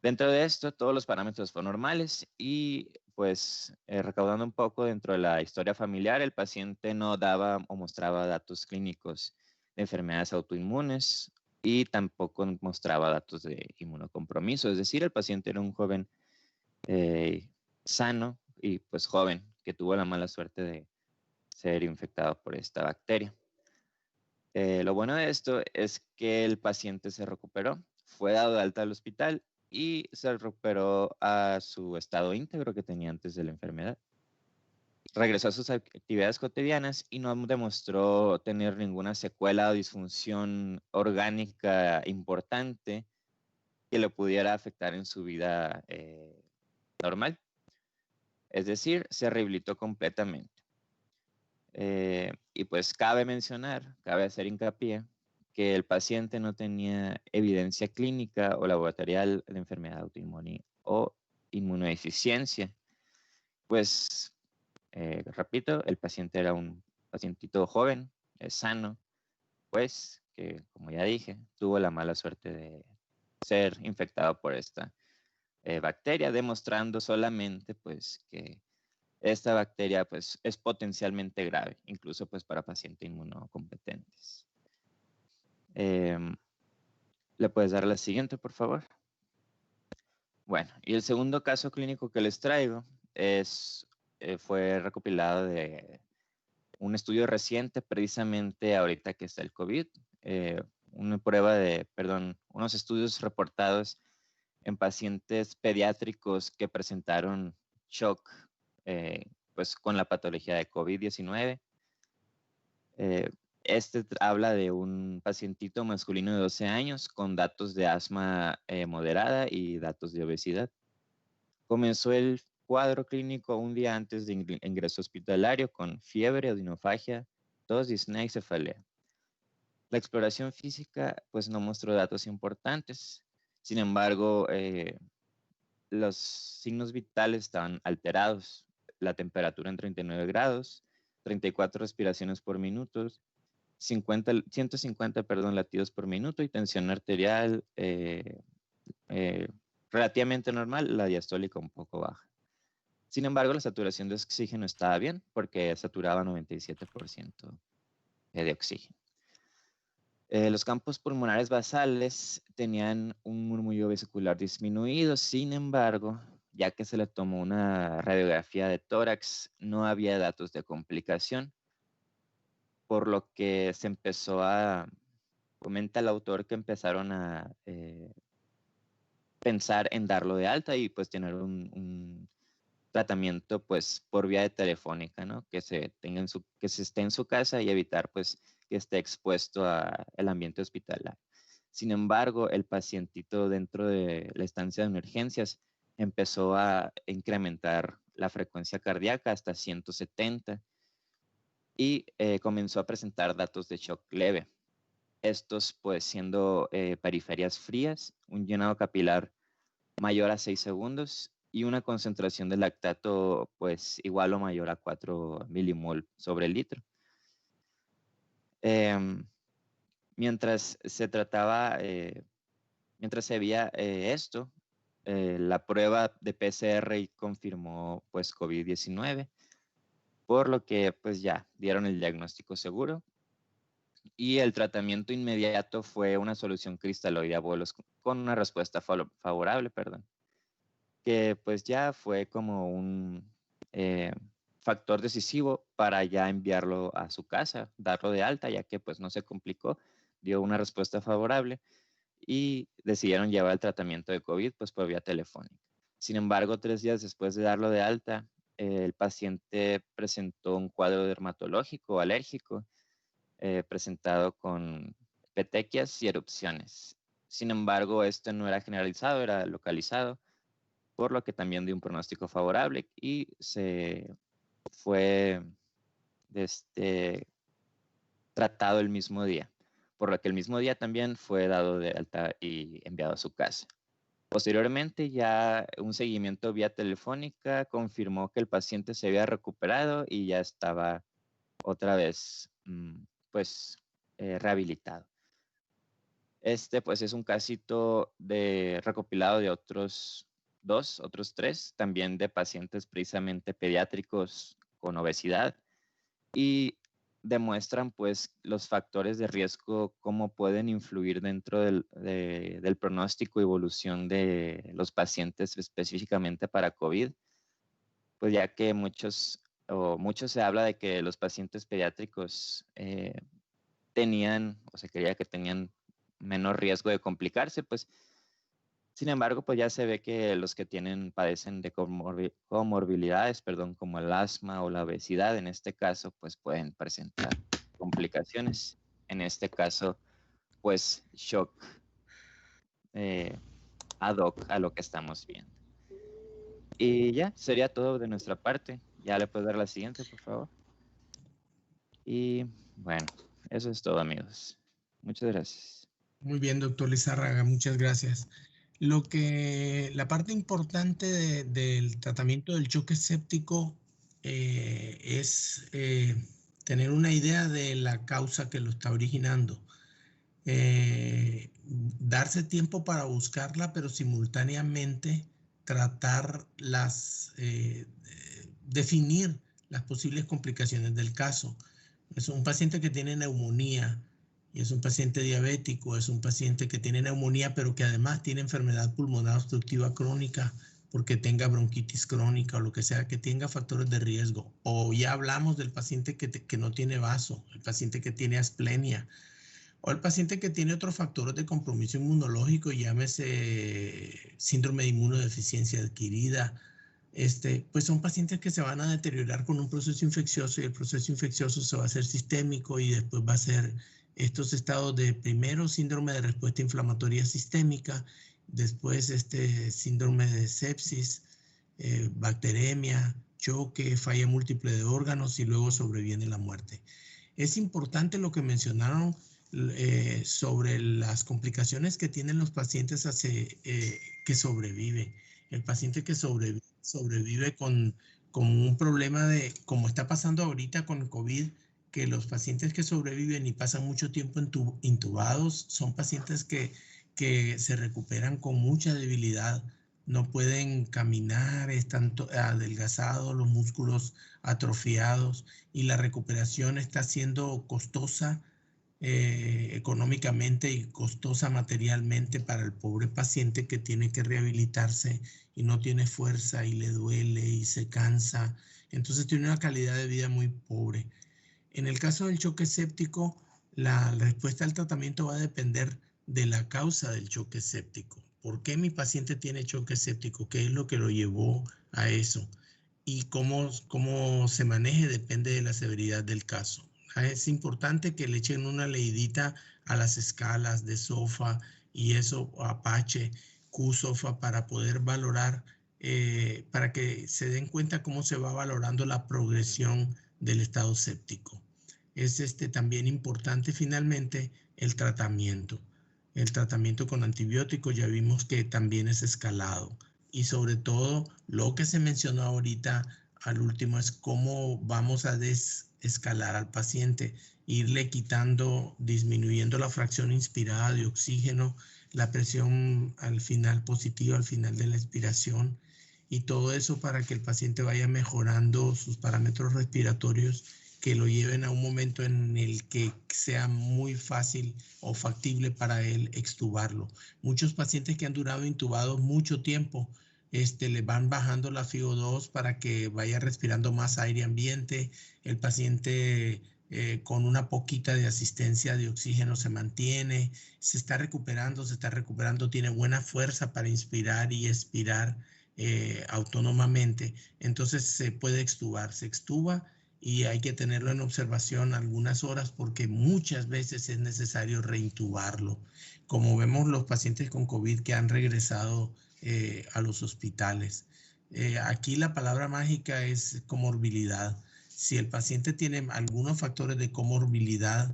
Dentro de esto, todos los parámetros fueron normales y pues recaudando un poco dentro de la historia familiar, el paciente no daba o mostraba datos clínicos de enfermedades autoinmunes y tampoco mostraba datos de inmunocompromiso. Es decir, el paciente era un joven sano y pues joven que tuvo la mala suerte de ser infectado por esta bacteria. Lo bueno de esto es que el paciente se recuperó, fue dado de alta al hospital y se recuperó a su estado íntegro que tenía antes de la enfermedad. Regresó a sus actividades cotidianas y no demostró tener ninguna secuela o disfunción orgánica importante que le pudiera afectar en su vida normal. Es decir, se rehabilitó completamente. Y pues cabe hacer hincapié que el paciente no tenía evidencia clínica o laboratorial de enfermedad autoinmune o inmunodeficiencia. Pues, repito, el paciente era un pacientito joven, sano, pues que, como ya dije, tuvo la mala suerte de ser infectado por esta bacteria, demostrando solamente pues que esta bacteria pues es potencialmente grave, incluso pues para pacientes inmunocompetentes. ¿Le puedes dar la siguiente, por favor? Bueno, y el segundo caso clínico que les traigo fue recopilado de un estudio reciente, precisamente ahorita que está el COVID, unos estudios reportados en pacientes pediátricos que presentaron shock pues con la patología de COVID-19. Este habla de un pacientito masculino de 12 años con datos de asma moderada y datos de obesidad. Comenzó el cuadro clínico un día antes de ingreso hospitalario con fiebre, odinofagia, tos, disnea y cefalea. La exploración física pues no mostró datos importantes. Sin embargo, los signos vitales estaban alterados. La temperatura en 39 grados, 34 respiraciones por minuto, 150 latidos por minuto y tensión arterial relativamente normal, la diastólica un poco baja. Sin embargo, la saturación de oxígeno estaba bien porque saturaba 97% de oxígeno. Los campos pulmonares basales tenían un murmullo vesicular disminuido, sin embargo, ya que se le tomó una radiografía de tórax, no había datos de complicación, por lo que se empezó comenta el autor que empezaron a pensar en darlo de alta y pues tener un tratamiento pues por vía de telefónica, ¿no? Que se esté en su casa y evitar pues que esté expuesto al ambiente hospitalario. Sin embargo, el pacientito dentro de la estancia de emergencias empezó a incrementar la frecuencia cardíaca hasta 170 y comenzó a presentar datos de shock leve. Estos pues siendo periferias frías, un llenado capilar mayor a 6 segundos y una concentración de lactato pues igual o mayor a 4 milimol sobre el litro. Mientras se veía esto, la prueba de PCR confirmó pues COVID-19, por lo que pues ya dieron el diagnóstico seguro y el tratamiento inmediato fue una solución cristaloide a bolos con una respuesta favorable, que pues ya fue como un factor decisivo para ya enviarlo a su casa, darlo de alta, ya que pues no se complicó, dio una respuesta favorable y decidieron llevar el tratamiento de COVID pues por vía telefónica. Sin embargo, 3 días después de darlo de alta, el paciente presentó un cuadro dermatológico alérgico presentado con petequias y erupciones. Sin embargo, esto no era generalizado, era localizado, por lo que también dio un pronóstico favorable y se fue tratado el mismo día, por lo que el mismo día también fue dado de alta y enviado a su casa. Posteriormente, ya un seguimiento vía telefónica confirmó que el paciente se había recuperado y ya estaba otra vez rehabilitado. Pues es un casito recopilado de otros 3, también de pacientes precisamente pediátricos con obesidad y demuestran pues los factores de riesgo, cómo pueden influir dentro del pronóstico y evolución de los pacientes específicamente para COVID, pues ya que mucho se habla de que los pacientes pediátricos se creía que tenían menor riesgo de complicarse, pues sin embargo, pues ya se ve que los que padecen de comorbilidades, como el asma o la obesidad, en este caso, pues pueden presentar complicaciones. En este caso, pues shock ad hoc a lo que estamos viendo. Y ya, sería todo de nuestra parte. Ya le puedo dar la siguiente, por favor. Y bueno, eso es todo, amigos. Muchas gracias. Muy bien, doctor Lizárraga, muchas gracias. La parte importante del tratamiento del choque séptico es tener una idea de la causa que lo está originando. Darse tiempo para buscarla, pero simultáneamente tratar definir las posibles complicaciones del caso. Es un paciente que tiene neumonía, y es un paciente diabético, es un paciente que tiene neumonía, pero que además tiene enfermedad pulmonar obstructiva crónica, porque tenga bronquitis crónica o lo que sea, que tenga factores de riesgo. O ya hablamos del paciente que no tiene vaso, el paciente que tiene asplenia, o el paciente que tiene otros factores de compromiso inmunológico, llámese síndrome de inmunodeficiencia adquirida. Pues son pacientes que se van a deteriorar con un proceso infeccioso, y el proceso infeccioso se va a hacer sistémico y después va a ser estos estados de primero síndrome de respuesta inflamatoria sistémica, después síndrome de sepsis, bacteremia, choque, falla múltiple de órganos y luego sobreviene la muerte. Es importante lo que mencionaron sobre las complicaciones que tienen los pacientes que sobreviven. El paciente que sobrevive con un problema como está pasando ahorita con COVID, que los pacientes que sobreviven y pasan mucho tiempo intubados son pacientes que se recuperan con mucha debilidad, no pueden caminar, están adelgazados, los músculos atrofiados y la recuperación está siendo costosa económicamente y costosa materialmente para el pobre paciente que tiene que rehabilitarse y no tiene fuerza y le duele y se cansa. Entonces tiene una calidad de vida muy pobre. En el caso del choque séptico, la respuesta al tratamiento va a depender de la causa del choque séptico. ¿Por qué mi paciente tiene choque séptico? ¿Qué es lo que lo llevó a eso? Y cómo se maneje depende de la severidad del caso. Es importante que le echen una leidita a las escalas de SOFA y eso, Apache, QSOFA, para poder valorar, para que se den cuenta cómo se va valorando la progresión del estado séptico. Es también importante finalmente el tratamiento. El tratamiento con antibióticos ya vimos que también es escalado. Y sobre todo, lo que se mencionó ahorita al último es cómo vamos a desescalar al paciente, irle quitando, disminuyendo la fracción inspirada de oxígeno, la presión al final positiva, al final de la expiración, y todo eso para que el paciente vaya mejorando sus parámetros respiratorios que lo lleven a un momento en el que sea muy fácil o factible para él extubarlo. Muchos pacientes que han durado intubados mucho tiempo, le van bajando la FiO2 para que vaya respirando más aire ambiente. El paciente con una poquita de asistencia de oxígeno se mantiene, se está recuperando, tiene buena fuerza para inspirar y expirar autónomamente. Entonces se puede extubar, se extuba y hay que tenerlo en observación algunas horas porque muchas veces es necesario reintubarlo. Como vemos los pacientes con COVID que han regresado a los hospitales. Aquí la palabra mágica es comorbilidad. Si el paciente tiene algunos factores de comorbilidad,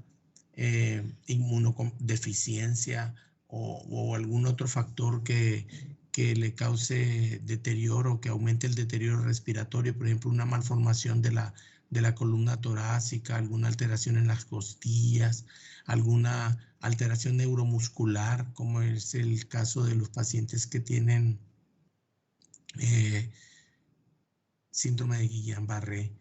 inmunodeficiencia o algún otro factor que le cause deterioro, que aumente el deterioro respiratorio, por ejemplo, una malformación de la columna torácica, alguna alteración en las costillas, alguna alteración neuromuscular, como es el caso de los pacientes que tienen síndrome de Guillain-Barré.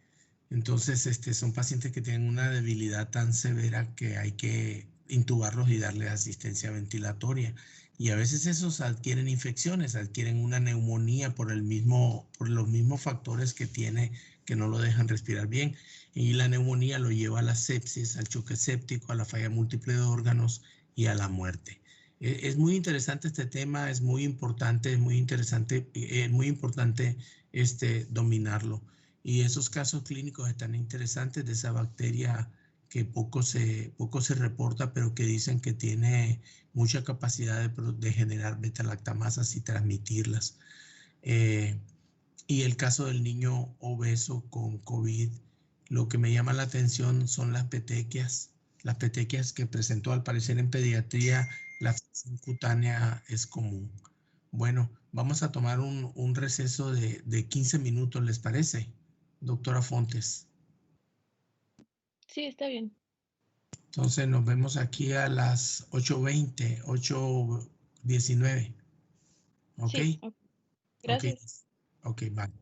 Entonces, son pacientes que tienen una debilidad tan severa que hay que intubarlos y darles asistencia ventilatoria. Y a veces esos adquieren infecciones, adquieren una neumonía por los mismos factores que tiene que no lo dejan respirar bien. Y la neumonía lo lleva a la sepsis, al choque séptico, a la falla múltiple de órganos y a la muerte. Es muy interesante este tema, es muy importante, muy importante dominarlo. Y esos casos clínicos están interesantes de esa bacteria que poco se reporta, pero que dicen que tiene mucha capacidad de generar beta-lactamasas y transmitirlas. Y el caso del niño obeso con COVID, lo que me llama la atención son las petequias que presentó al parecer en pediatría. La afección cutánea es común. Bueno, vamos a tomar un receso de 15 minutos, ¿les parece, doctora Fontes? Sí, está bien. Entonces nos vemos aquí a las 8:20, 8:19. ¿Ok? Sí, ok. Gracias. Ok, vale.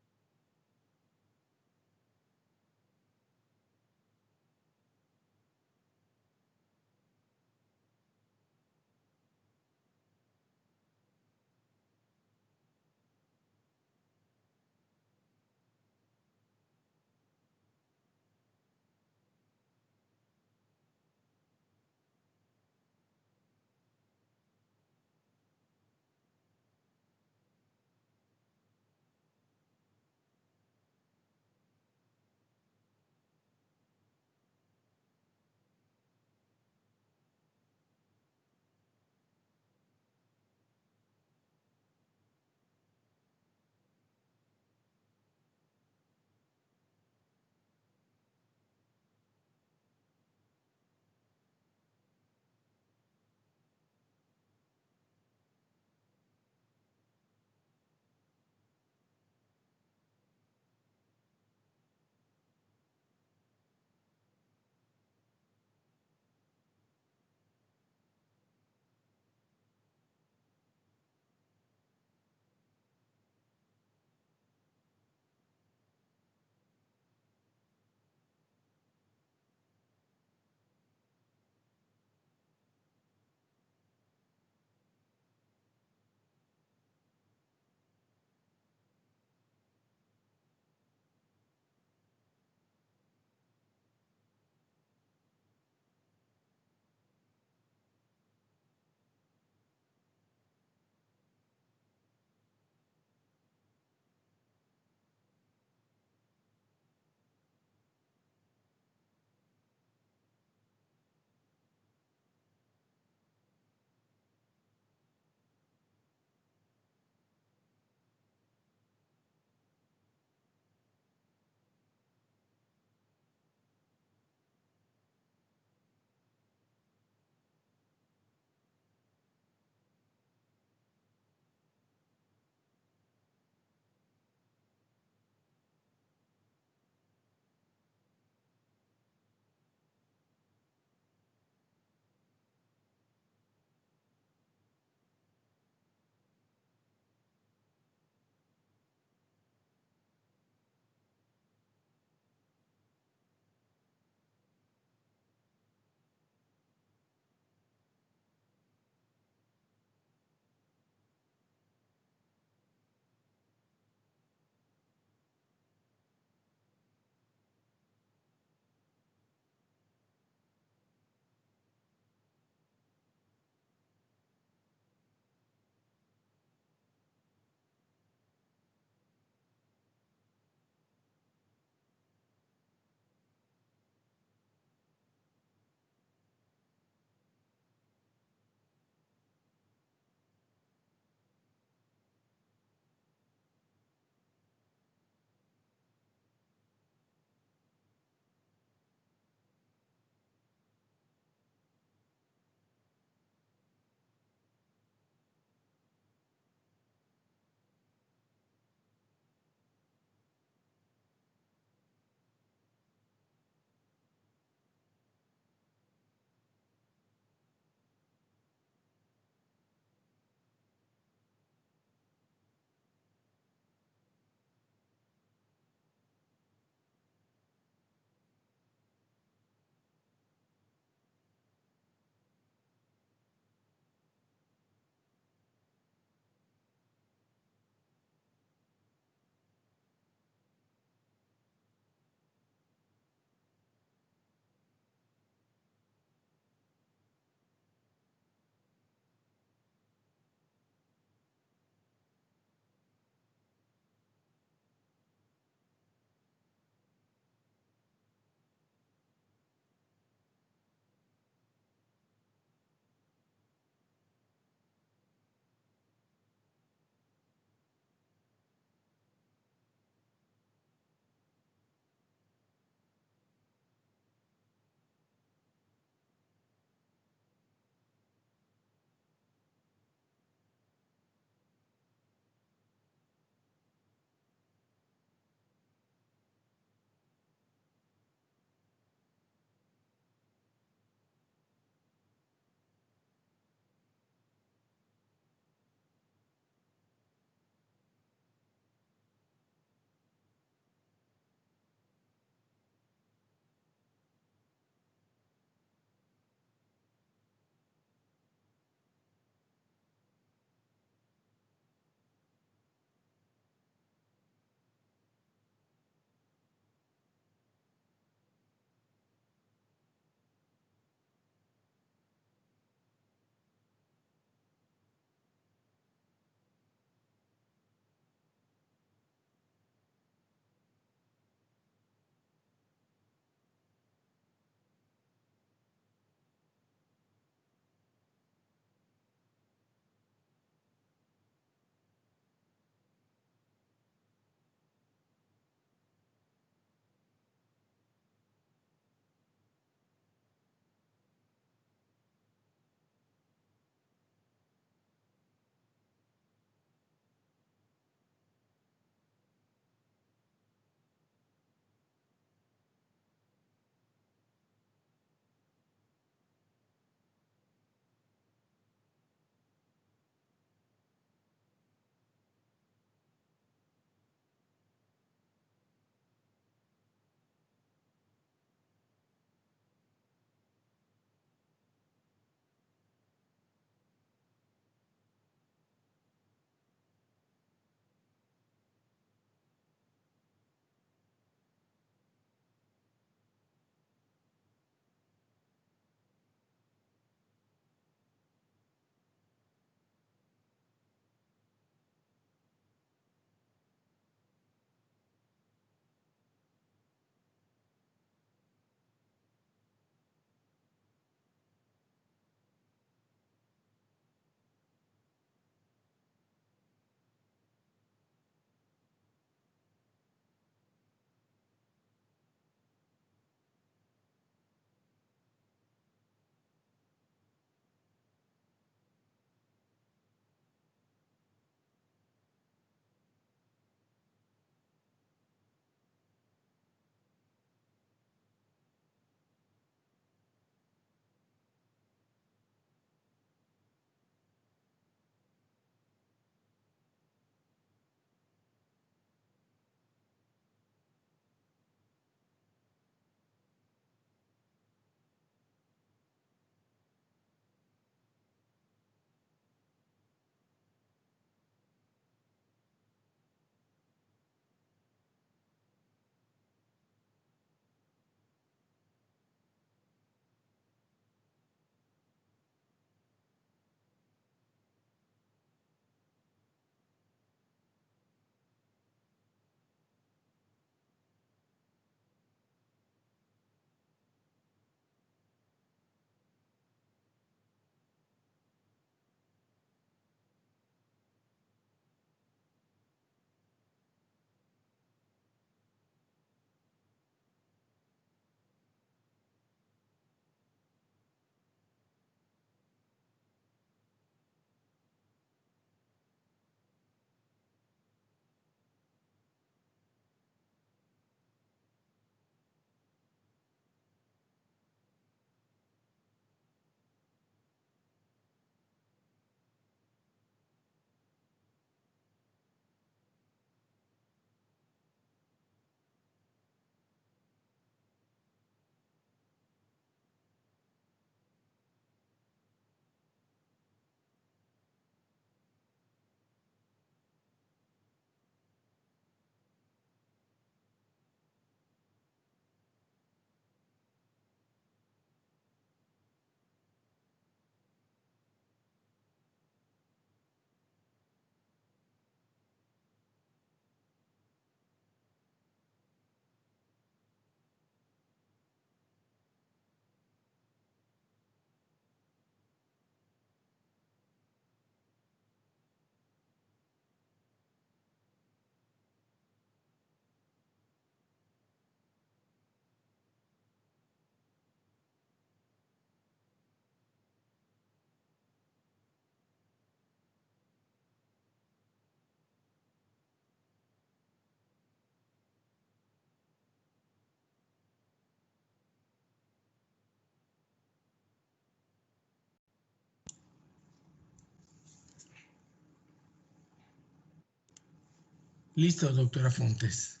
Listo, doctora Fontes.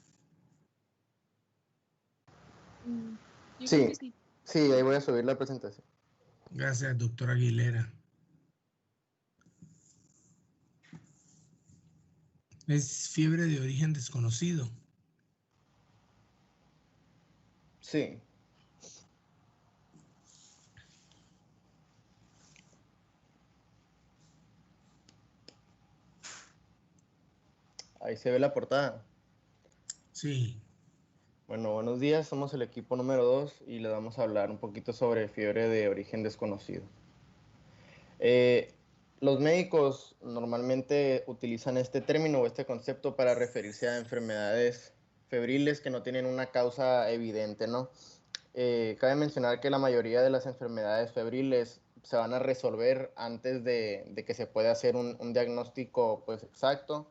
Yo creo que Sí, sí, ahí voy a subir la presentación. Gracias, doctora Aguilera. Es fiebre de origen desconocido. Sí. Ahí se ve la portada. Sí. Bueno, buenos días, somos el equipo número 2 y le vamos a hablar un poquito sobre fiebre de origen desconocido. Los médicos normalmente utilizan este término o este concepto para referirse a enfermedades febriles que no tienen una causa evidente, ¿no? Cabe mencionar que la mayoría de las enfermedades febriles se van a resolver antes de que se pueda hacer un diagnóstico pues, exacto,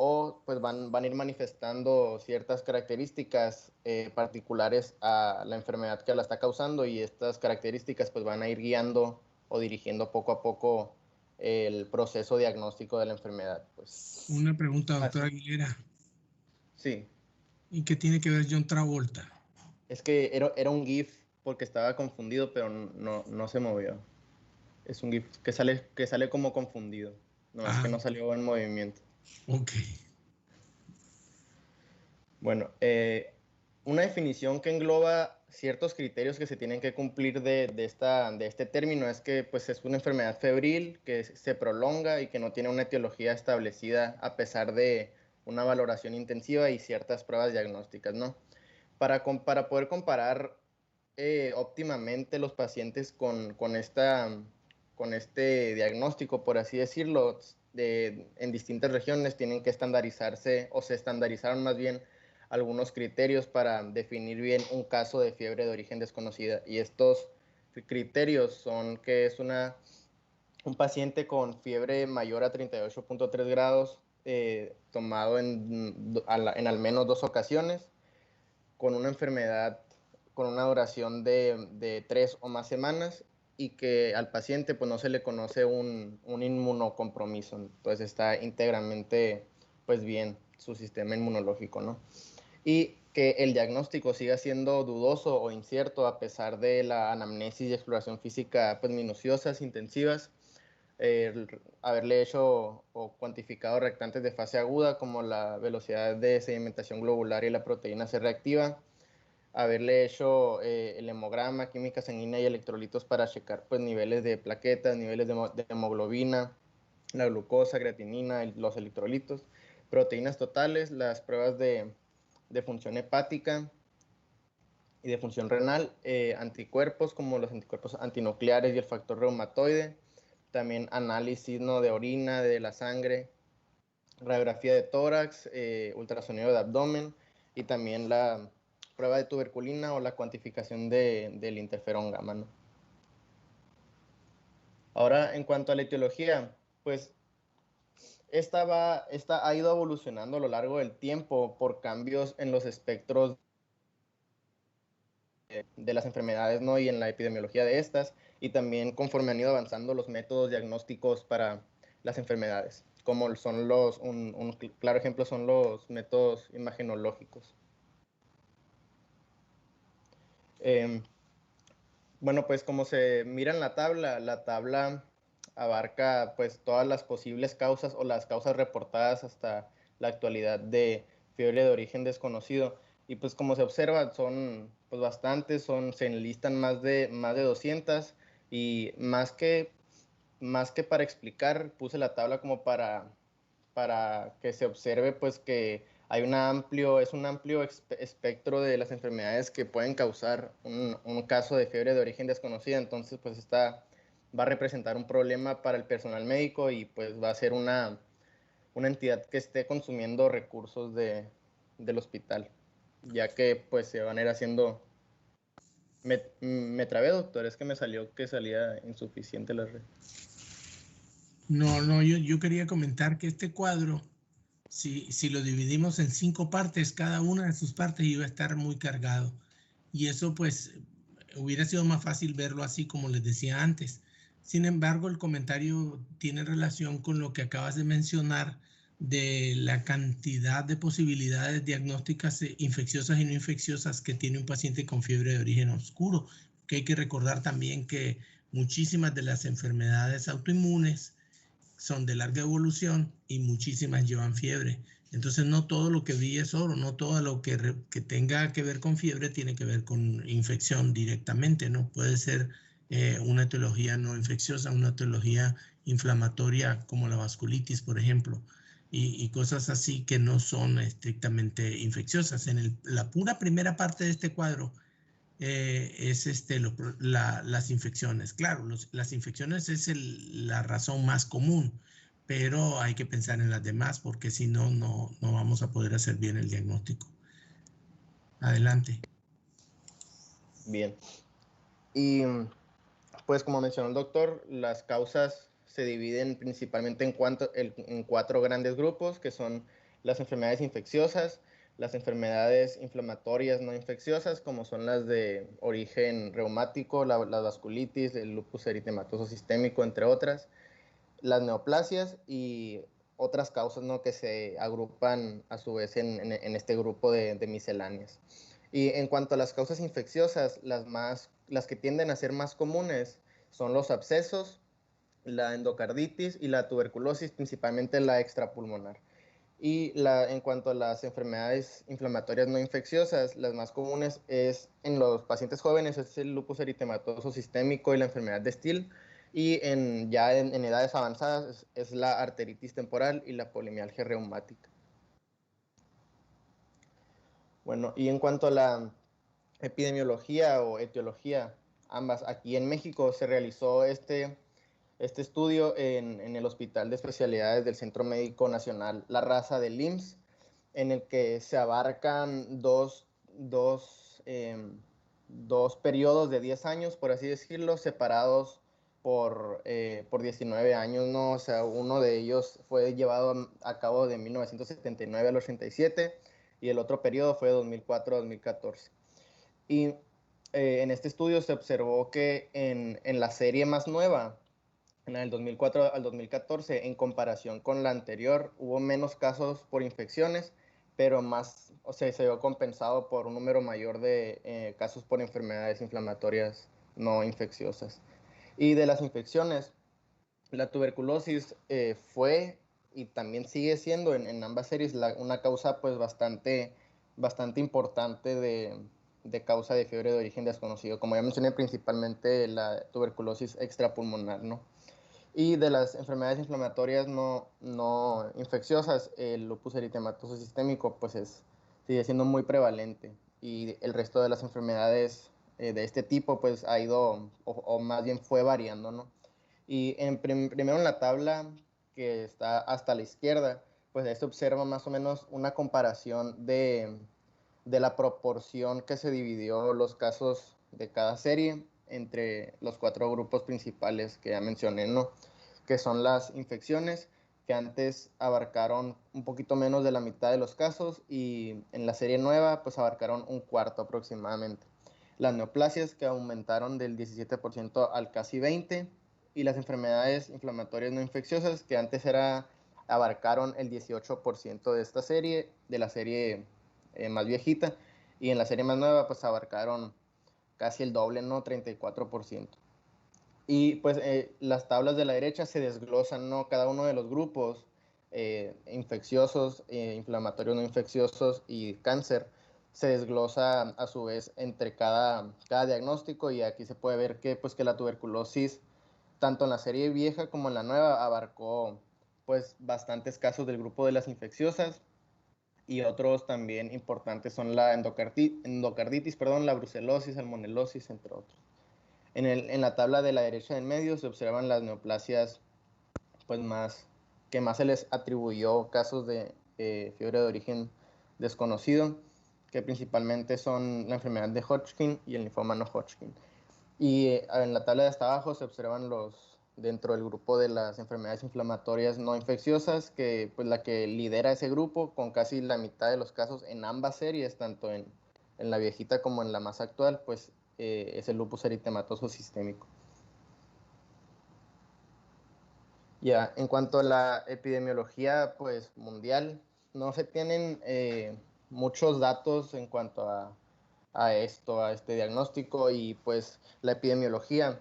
o pues van a ir manifestando ciertas características particulares a la enfermedad que la está causando, y estas características pues van a ir guiando o dirigiendo poco a poco el proceso diagnóstico de la enfermedad. Pues. Una pregunta, doctora Aguilera. Sí. ¿Y qué tiene que ver John Travolta? Es que era un GIF porque estaba confundido, pero no se movió. Es un GIF que sale como confundido. No, es que no salió en movimiento. Ok. Bueno, una definición que engloba ciertos criterios que se tienen que cumplir de este término es que pues, es una enfermedad febril que se prolonga y que no tiene una etiología establecida a pesar de una valoración intensiva y ciertas pruebas diagnósticas, ¿no? Para poder comparar óptimamente los pacientes con este diagnóstico, por así decirlo, en distintas regiones tienen que estandarizarse, o se estandarizaron más bien algunos criterios para definir bien un caso de fiebre de origen desconocida. Y estos criterios son que es un paciente con fiebre mayor a 38.3 grados, tomado en al menos 2 ocasiones, con una enfermedad con una duración de 3 o más semanas, y que al paciente pues no se le conoce un inmunocompromiso, entonces está íntegramente pues bien su sistema inmunológico, ¿no? Y que el diagnóstico siga siendo dudoso o incierto a pesar de la anamnesis y exploración física pues minuciosas, intensivas, haberle hecho o cuantificado reactantes de fase aguda como la velocidad de sedimentación globular y la proteína C reactiva, haberle hecho el hemograma, química sanguínea y electrolitos para checar pues, niveles de plaquetas, niveles de hemoglobina, la glucosa, creatinina, los electrolitos, proteínas totales, las pruebas de función hepática y de función renal, anticuerpos como los anticuerpos antinucleares y el factor reumatoide, también análisis, ¿no?, de orina, de la sangre, radiografía de tórax, ultrasonido de abdomen, y también la prueba de tuberculina o la cuantificación del interferón gamma, ¿no? Ahora, en cuanto a la etiología, pues esta ha ido evolucionando a lo largo del tiempo por cambios en los espectros de las enfermedades, ¿no?, y en la epidemiología de estas, y también conforme han ido avanzando los métodos diagnósticos para las enfermedades, como son un claro ejemplo son los métodos imagenológicos. Bueno, pues como se mira en la tabla abarca pues todas las posibles causas o las causas reportadas hasta la actualidad de fiebre de origen desconocido. Y pues como se observa son pues bastantes, se enlistan más de 200, y más que para explicar, puse la tabla como para que se observe pues que hay un amplio espectro de las enfermedades que pueden causar un caso de fiebre de origen desconocida. Entonces pues esta va a representar un problema para el personal médico, y pues va a ser una entidad que esté consumiendo recursos del hospital, ya que pues se van a ir haciendo... Me trabé, doctor, es que me salió que salía insuficiente la red. No, yo quería comentar que este cuadro, si lo dividimos en 5 partes, cada una de sus partes iba a estar muy cargado. Y eso pues hubiera sido más fácil verlo así como les decía antes. Sin embargo, el comentario tiene relación con lo que acabas de mencionar de la cantidad de posibilidades diagnósticas infecciosas y no infecciosas que tiene un paciente con fiebre de origen oscuro. Que hay que recordar también que muchísimas de las enfermedades autoinmunes son de larga evolución y muchísimas llevan fiebre. Entonces no todo lo que brilla es oro, no todo lo que tenga que ver con fiebre tiene que ver con infección directamente, ¿no? Puede ser una etiología no infecciosa, una etiología inflamatoria como la vasculitis, por ejemplo, y cosas así que no son estrictamente infecciosas. En la pura primera parte de este cuadro es las infecciones. Claro, las infecciones es la razón más común, pero hay que pensar en las demás porque si no, no vamos a poder hacer bien el diagnóstico. Adelante. Bien. Y pues como mencionó el doctor, las causas se dividen principalmente en 4 grandes grupos, que son las enfermedades infecciosas, las enfermedades inflamatorias no infecciosas, como son las de origen reumático, la vasculitis, el lupus eritematoso sistémico, entre otras, las neoplasias y otras causas, ¿no?, que se agrupan a su vez en este grupo de misceláneas. Y en cuanto a las causas infecciosas, las que tienden a ser más comunes son los abscesos, la endocarditis y la tuberculosis, principalmente la extrapulmonar. Y en cuanto a las enfermedades inflamatorias no infecciosas, las más comunes en los pacientes jóvenes es el lupus eritematoso sistémico y la enfermedad de Still, y ya en edades avanzadas es la arteritis temporal y la polimialgia reumática. Bueno, y en cuanto a la epidemiología o etiología, ambas, aquí en México se realizó este estudio en el Hospital de Especialidades del Centro Médico Nacional La Raza del IMSS, en el que se abarcan dos periodos de 10 años, por así decirlo, separados por 19 años, ¿no? O sea, uno de ellos fue llevado a cabo de 1979 al 87 y el otro periodo fue de 2004 a 2014. Y en este estudio se observó que en la serie más nueva, en el 2004 al 2014, en comparación con la anterior, hubo menos casos por infecciones, pero más, o sea, se vio compensado por un número mayor de casos por enfermedades inflamatorias no infecciosas. Y de las infecciones, la tuberculosis fue y también sigue siendo en ambas series una causa pues bastante importante de causa de fiebre de origen desconocido. Como ya mencioné, principalmente la tuberculosis extrapulmonar, ¿no? Y de las enfermedades inflamatorias no infecciosas, el lupus eritematoso sistémico pues sigue siendo muy prevalente, y el resto de las enfermedades de este tipo pues ha ido, o más bien fue variando, ¿no? Y primero en la tabla que está hasta la izquierda, pues ahí se observa más o menos una comparación de la proporción que se dividió los casos de cada serie entre los 4 grupos principales que ya mencioné, ¿no? Que son las infecciones, que antes abarcaron un poquito menos de la mitad de los casos, y en la serie nueva pues abarcaron un cuarto aproximadamente. Las neoplasias, que aumentaron del 17% al casi 20%, y las enfermedades inflamatorias no infecciosas, que antes abarcaron el 18% de esta serie, de la serie más viejita, y en la serie más nueva pues abarcaron casi el doble, ¿no? 34%. Y pues las tablas de la derecha se desglosan, ¿no?, cada uno de los grupos, infecciosos, inflamatorios no infecciosos y cáncer, se desglosa a su vez entre cada diagnóstico, y aquí se puede ver que la tuberculosis, tanto en la serie vieja como en la nueva, abarcó pues bastantes casos del grupo de las infecciosas, y otros también importantes son la endocarditis, la brucelosis, salmonelosis, entre otros. En la tabla de la derecha del medio se observan las neoplasias pues que más se les atribuyó casos de fiebre de origen desconocido, que principalmente son la enfermedad de Hodgkin y el linfoma no Hodgkin. Y en la tabla de hasta abajo se observan dentro del grupo de las enfermedades inflamatorias no infecciosas, que pues la que lidera ese grupo con casi la mitad de los casos en ambas series, tanto en la viejita como en la más actual, pues es el lupus eritematoso sistémico. Ya, en cuanto a la epidemiología pues, mundial, no se tienen muchos datos en cuanto a este diagnóstico, y pues la epidemiología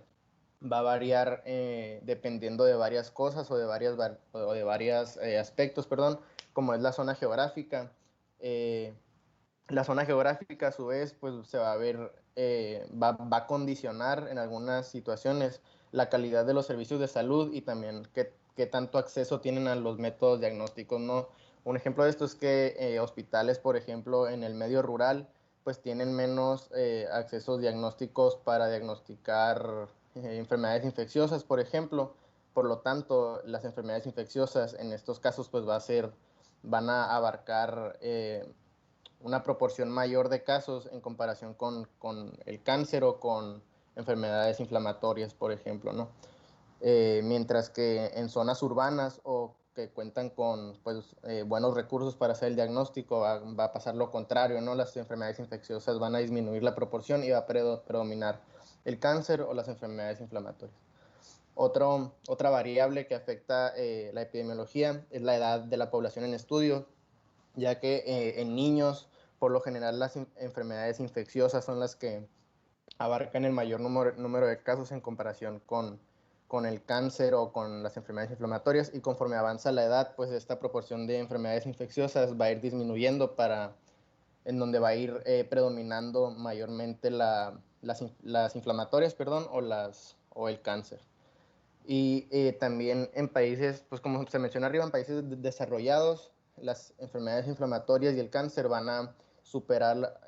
va a variar dependiendo de varias cosas o de varios aspectos, perdón, como es la zona geográfica. La zona geográfica a su vez pues se va a ver, va a condicionar en algunas situaciones la calidad de los servicios de salud y también qué tanto acceso tienen a los métodos diagnósticos, ¿no? Un ejemplo de esto es que hospitales, por ejemplo, en el medio rural, pues tienen menos accesos diagnósticos para diagnosticar enfermedades infecciosas, por ejemplo. Por lo tanto, las enfermedades infecciosas en estos casos pues van a abarcar una proporción mayor de casos en comparación con el cáncer o con enfermedades inflamatorias, por ejemplo, ¿no? Mientras que en zonas urbanas o que cuentan con pues, buenos recursos para hacer el diagnóstico, va a pasar lo contrario, ¿no? Las enfermedades infecciosas van a disminuir la proporción y va a predominar el cáncer o las enfermedades inflamatorias. Otra variable que afecta la epidemiología es la edad de la población en estudio, ya que en niños, por lo general, las enfermedades infecciosas son las que abarcan el mayor número de casos en comparación con el cáncer o con las enfermedades inflamatorias, y conforme avanza la edad, pues esta proporción de enfermedades infecciosas va a ir disminuyendo en donde va a ir predominando mayormente las inflamatorias, perdón, o el cáncer. Y también en países, pues como se menciona arriba, en países desarrollados, las enfermedades inflamatorias y el cáncer van a superar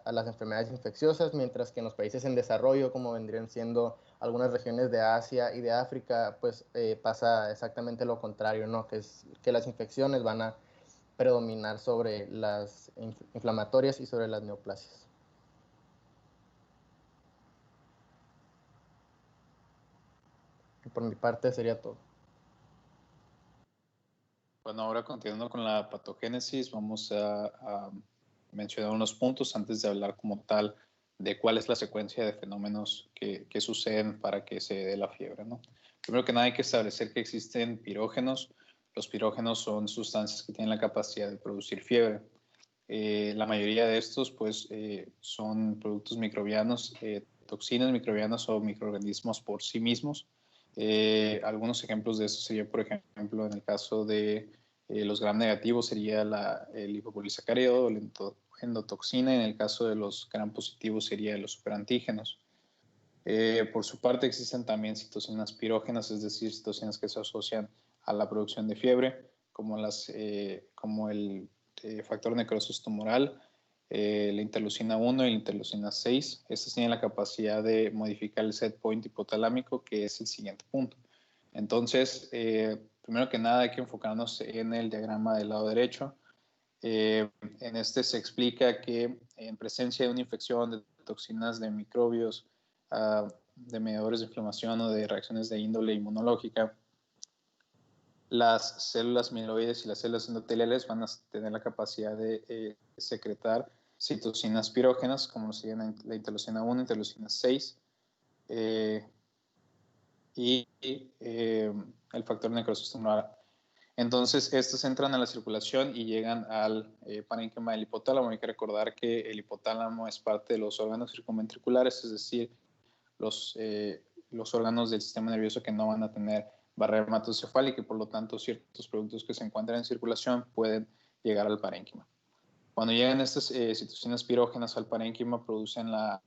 a las enfermedades infecciosas, mientras que en los países en desarrollo, como vendrían siendo algunas regiones de Asia y de África, pues pasa exactamente lo contrario, ¿no? Que las infecciones van a predominar sobre las inflamatorias y sobre las neoplasias. Por mi parte sería todo. Bueno, ahora continuando con la patogénesis, vamos a mencionar unos puntos antes de hablar como tal de cuál es la secuencia de fenómenos que suceden para que se dé la fiebre, ¿no? Primero que nada hay que establecer que existen pirógenos. Los pirógenos son sustancias que tienen la capacidad de producir fiebre. La mayoría de estos pues son productos microbianos, toxinas microbianas o microorganismos por sí mismos. Algunos ejemplos de esto sería, por ejemplo, en el caso de los gram negativos sería el lipopolisacárido o la endotoxina. En el caso de los gram positivos sería los superantígenos. Por su parte existen también citocinas pirógenas, es decir, citocinas que se asocian a la producción de fiebre, como el factor necrosis tumoral, la interleucina 1 y la interleucina 6. Estas tienen la capacidad de modificar el set point hipotalámico, que es el siguiente punto. Entonces, primero que nada hay que enfocarnos en el diagrama del lado derecho. En este se explica que en presencia de una infección de toxinas de microbios, de mediadores de inflamación o de reacciones de índole inmunológica, las células mieloides y las células endoteliales van a tener la capacidad de secretar citocinas pirógenas, como serían la interleucina 1, interleucina 6, y el factor necrosis tumoral. Entonces, estos entran a la circulación y llegan al parénquima del hipotálamo. Hay que recordar que el hipotálamo es parte de los órganos circunventriculares, es decir, los órganos del sistema nervioso que no van a tener barrera hematocefálica y por lo tanto ciertos productos que se encuentran en circulación pueden llegar al parénquima. Cuando llegan estas citocinas pirógenas al parénquima, producen la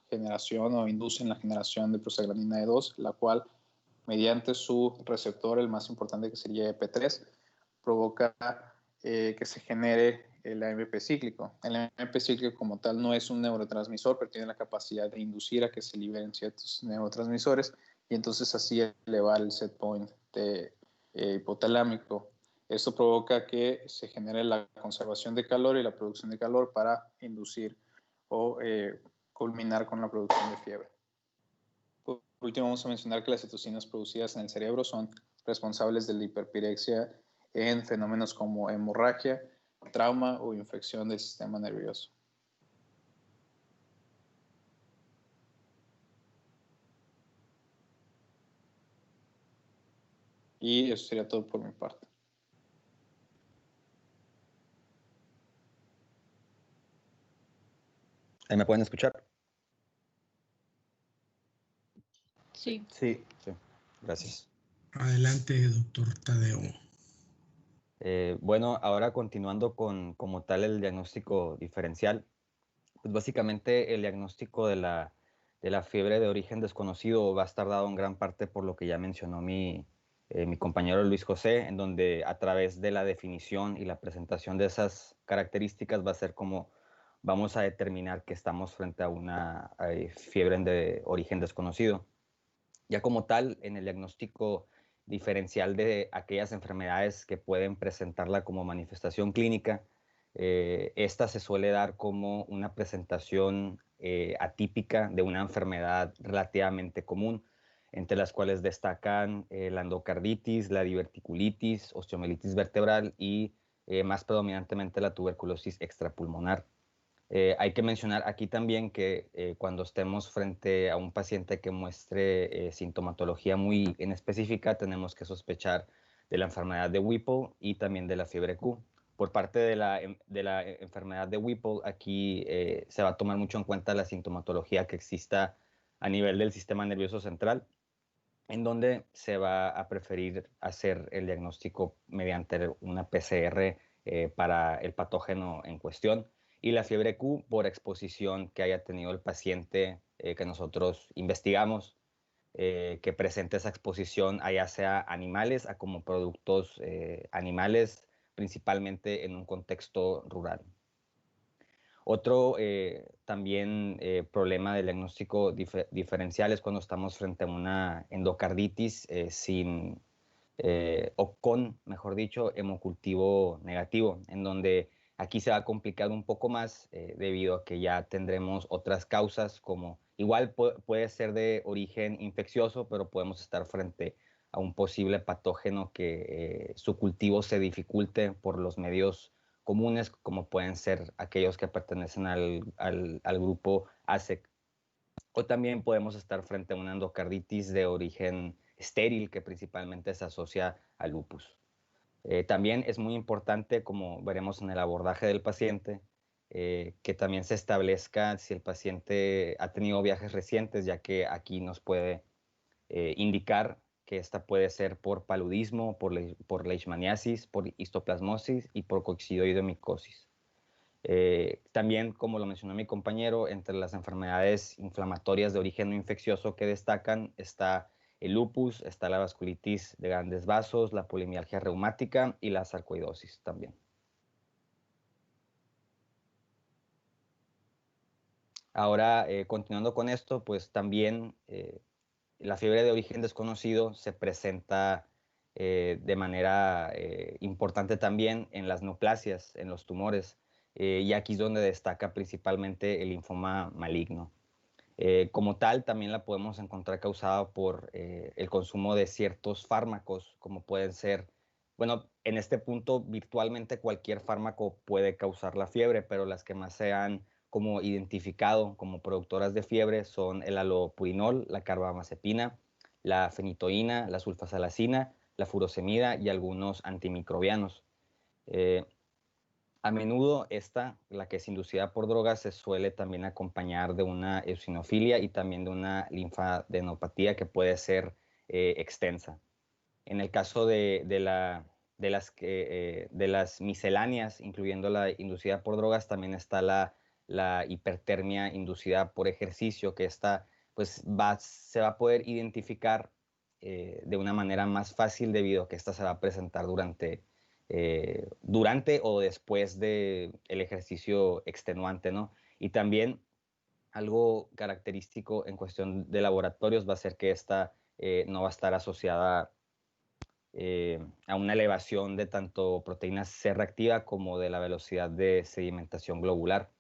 generación o inducen la generación de prostaglandina E2, la cual mediante su receptor, el más importante que sería EP3, provoca que se genere el AMP cíclico. El AMP cíclico como tal no es un neurotransmisor, pero tiene la capacidad de inducir a que se liberen ciertos neurotransmisores y entonces así elevar el set point hipotalámico. Esto provoca que se genere la conservación de calor y la producción de calor para inducir o culminar con la producción de fiebre. Por último, vamos a mencionar que las citocinas producidas en el cerebro son responsables de la hiperpirexia en fenómenos como hemorragia, trauma o infección del sistema nervioso. Y eso sería todo por mi parte. ¿Ahí me pueden escuchar? Sí. Sí. Gracias. Adelante, doctor Tadeo. Bueno, ahora continuando con como tal el diagnóstico diferencial, pues básicamente el diagnóstico de la fiebre de origen desconocido va a estar dado en gran parte por lo que ya mencionó mi compañero Luis José, en donde a través de la definición y la presentación de esas características va a ser como vamos a determinar que estamos frente a una fiebre de origen desconocido. Ya como tal, en el diagnóstico diferencial de aquellas enfermedades que pueden presentarla como manifestación clínica, esta se suele dar como una presentación atípica de una enfermedad relativamente común, entre las cuales destacan la endocarditis, la diverticulitis, osteomielitis vertebral y más predominantemente la tuberculosis extrapulmonar. Hay que mencionar aquí también que cuando estemos frente a un paciente que muestre sintomatología muy en específica, tenemos que sospechar de la enfermedad de Whipple y también de la fiebre Q. Por parte de la enfermedad de Whipple, aquí se va a tomar mucho en cuenta la sintomatología que exista a nivel del sistema nervioso central, en donde se va a preferir hacer el diagnóstico mediante una PCR para el patógeno en cuestión, y la fiebre Q por exposición que haya tenido el paciente que nosotros investigamos, que presente esa exposición a ya sea animales a como productos animales, principalmente en un contexto rural. Otro también problema del diagnóstico diferencial es cuando estamos frente a una endocarditis o con, mejor dicho, hemocultivo negativo, en donde aquí se va a complicar un poco más debido a que ya tendremos otras causas como, igual puede ser de origen infeccioso, pero podemos estar frente a un posible patógeno que su cultivo se dificulte por los medios comunes, como pueden ser aquellos que pertenecen al grupo ASEC. O también podemos estar frente a una endocarditis de origen estéril que principalmente se asocia al lupus. También es muy importante, como veremos en el abordaje del paciente, que también se establezca si el paciente ha tenido viajes recientes, ya que aquí nos puede indicar que esta puede ser por paludismo, por leishmaniasis, por histoplasmosis y por coccidioidomicosis. También, como lo mencionó mi compañero, entre las enfermedades inflamatorias de origen no infeccioso que destacan está el lupus, está la vasculitis de grandes vasos, la polimialgia reumática y la sarcoidosis también. Ahora, continuando con esto, pues también la fiebre de origen desconocido se presenta de manera importante también en las neoplasias, en los tumores, y aquí es donde destaca principalmente el linfoma maligno. Como tal, también la podemos encontrar causada por el consumo de ciertos fármacos, como pueden ser, bueno, en este punto virtualmente cualquier fármaco puede causar la fiebre, pero las que más se han como identificado como productoras de fiebre son el alopurinol, la carbamazepina, la fenitoína, la sulfasalacina, la furosemida y algunos antimicrobianos. A menudo la que es inducida por drogas, se suele también acompañar de una eosinofilia y también de una linfadenopatía que puede ser extensa. En el caso de las misceláneas, incluyendo la inducida por drogas, también está la hipertermia inducida por ejercicio, que pues se va a poder identificar de una manera más fácil debido a que esta se va a presentar durante o después del ejercicio extenuante, ¿no? Y también algo característico en cuestión de laboratorios va a ser que esta no va a estar asociada a una elevación de tanto proteína C reactiva como de la velocidad de sedimentación globular.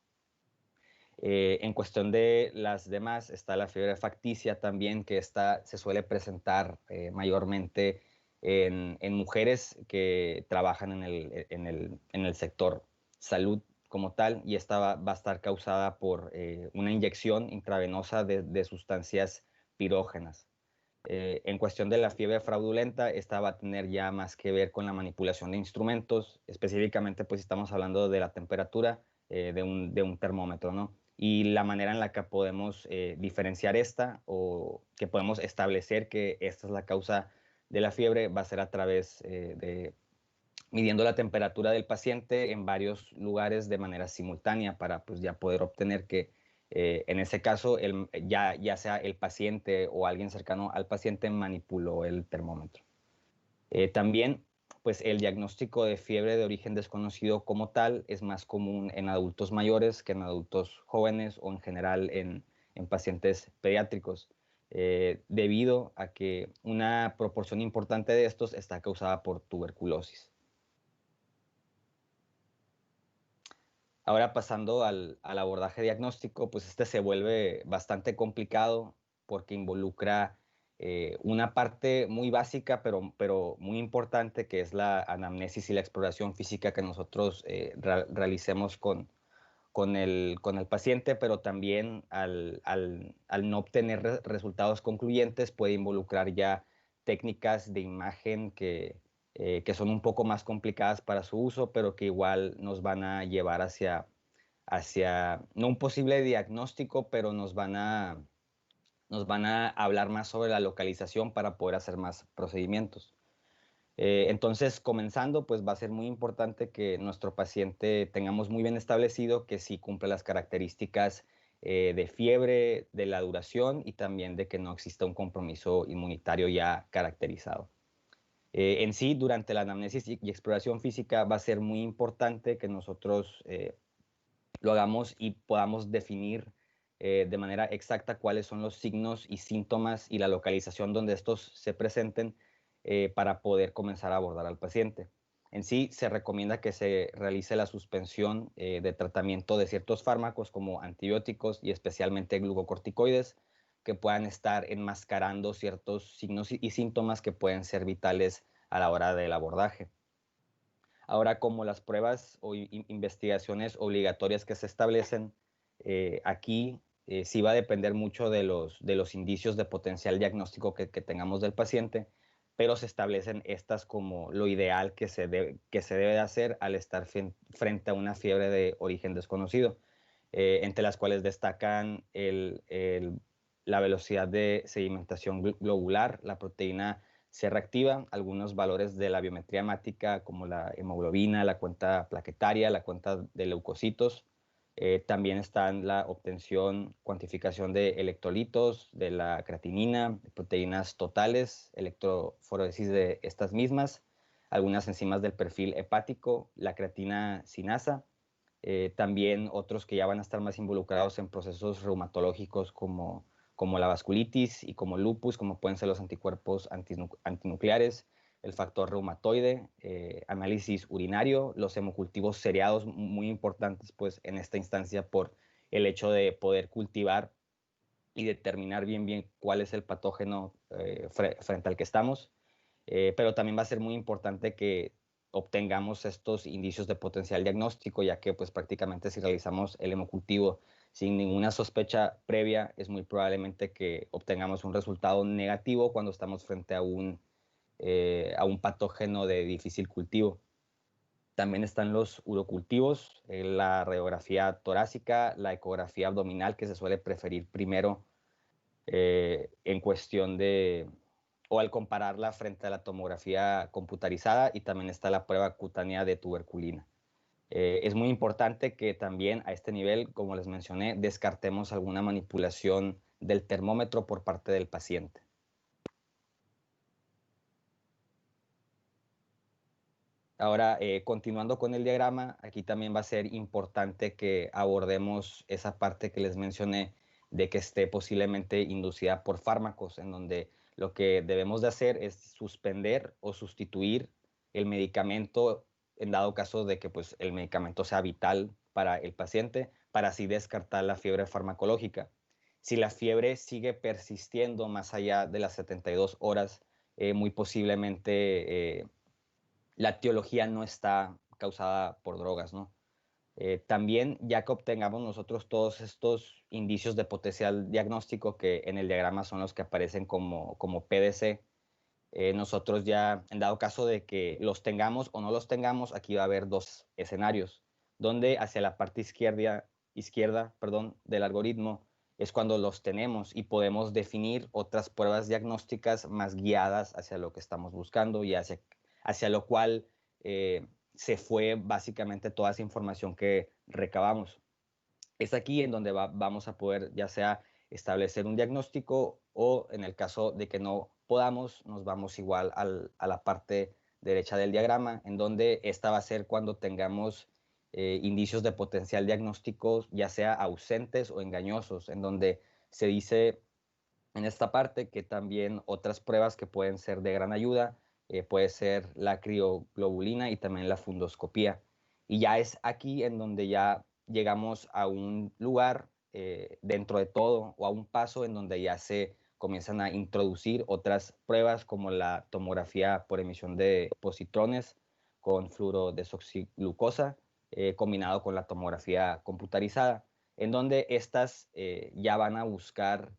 En cuestión de las demás, está la fiebre facticia también, que se suele presentar mayormente en mujeres que trabajan en el sector salud como tal, y esta va a estar causada por una inyección intravenosa de sustancias pirógenas. En cuestión de la fiebre fraudulenta, esta va a tener ya más que ver con la manipulación de instrumentos, específicamente pues estamos hablando de la temperatura de un termómetro, ¿no? Y la manera en la que podemos diferenciar esta o que podemos establecer que esta es la causa de la fiebre va a ser a través de midiendo la temperatura del paciente en varios lugares de manera simultánea para pues ya poder obtener que en ese caso ya sea el paciente o alguien cercano al paciente manipuló el termómetro. También pues el diagnóstico de fiebre de origen desconocido como tal es más común en adultos mayores que en adultos jóvenes o en general en pacientes pediátricos, debido a que una proporción importante de estos está causada por tuberculosis. Ahora pasando al abordaje diagnóstico, pues este se vuelve bastante complicado porque involucra una parte muy básica, pero muy importante, que es la anamnesis y la exploración física que nosotros realicemos con el paciente, pero también al no obtener resultados concluyentes puede involucrar ya técnicas de imagen que son un poco más complicadas para su uso, pero que igual nos van a llevar hacia no un posible diagnóstico, pero nos van a hablar más sobre la localización para poder hacer más procedimientos. Entonces, comenzando, pues va a ser muy importante que nuestro paciente tengamos muy bien establecido que sí cumple las características de fiebre, de la duración y también de que no exista un compromiso inmunitario ya caracterizado. En sí, durante la anamnesis y exploración física va a ser muy importante que nosotros lo hagamos y podamos definir de manera exacta cuáles son los signos y síntomas y la localización donde estos se presenten para poder comenzar a abordar al paciente. En sí, se recomienda que se realice la suspensión de tratamiento de ciertos fármacos como antibióticos y especialmente glucocorticoides que puedan estar enmascarando ciertos signos y síntomas que pueden ser vitales a la hora del abordaje. Ahora, como las pruebas o investigaciones obligatorias que se establecen, aquí sí va a depender mucho de los indicios de potencial diagnóstico que tengamos del paciente, pero se establecen estas como lo ideal que se debe de hacer al estar frente a una fiebre de origen desconocido, entre las cuales destacan la velocidad de sedimentación globular, la proteína se reactiva, algunos valores de la biometría hemática como la hemoglobina, la cuenta plaquetaria, la cuenta de leucocitos. También están la obtención, cuantificación de electrolitos, de la creatinina, de proteínas totales, electroforesis de estas mismas, algunas enzimas del perfil hepático, la creatina sinasa, también otros que ya van a estar más involucrados en procesos reumatológicos como la vasculitis y como lupus, como pueden ser los anticuerpos antinucleares, el factor reumatoide, análisis urinario, los hemocultivos seriados, muy importantes pues en esta instancia por el hecho de poder cultivar y determinar bien cuál es el patógeno frente al que estamos, pero también va a ser muy importante que obtengamos estos indicios de potencial diagnóstico, ya que pues prácticamente si realizamos el hemocultivo sin ninguna sospecha previa, es muy probablemente que obtengamos un resultado negativo cuando estamos frente a un patógeno de difícil cultivo. También están los urocultivos, la radiografía torácica, la ecografía abdominal, que se suele preferir primero en cuestión de, o al compararla frente a la tomografía computarizada, y también está la prueba cutánea de tuberculina. Es muy importante que también a este nivel, como les mencioné, descartemos alguna manipulación del termómetro por parte del paciente. Ahora, continuando con el diagrama, aquí también va a ser importante que abordemos esa parte que les mencioné de que esté posiblemente inducida por fármacos, en donde lo que debemos de hacer es suspender o sustituir el medicamento en dado caso de que pues, el medicamento sea vital para el paciente, para así descartar la fiebre farmacológica. Si la fiebre sigue persistiendo más allá de las 72 horas, muy posiblemente la etiología no está causada por drogas, ¿no? También, ya que obtengamos nosotros todos estos indicios de potencial diagnóstico, que en el diagrama son los que aparecen como PDC, nosotros ya, en dado caso de que los tengamos o no los tengamos, aquí va a haber dos escenarios, donde hacia la parte izquierda del algoritmo es cuando los tenemos y podemos definir otras pruebas diagnósticas más guiadas hacia lo que estamos buscando y hacia lo cual se fue básicamente toda esa información que recabamos. Es aquí en donde vamos a poder ya sea establecer un diagnóstico o en el caso de que no podamos, nos vamos igual a la parte derecha del diagrama, en donde esta va a ser cuando tengamos indicios de potencial diagnóstico, ya sea ausentes o engañosos, en donde se dice en esta parte que también otras pruebas que pueden ser de gran ayuda, puede ser la crioglobulina y también la fundoscopía. Y ya es aquí en donde ya llegamos a un lugar dentro de todo o a un paso en donde ya se comienzan a introducir otras pruebas como la tomografía por emisión de positrones con fluorodesoxiglucosa combinado con la tomografía computarizada, en donde estas ya van a buscar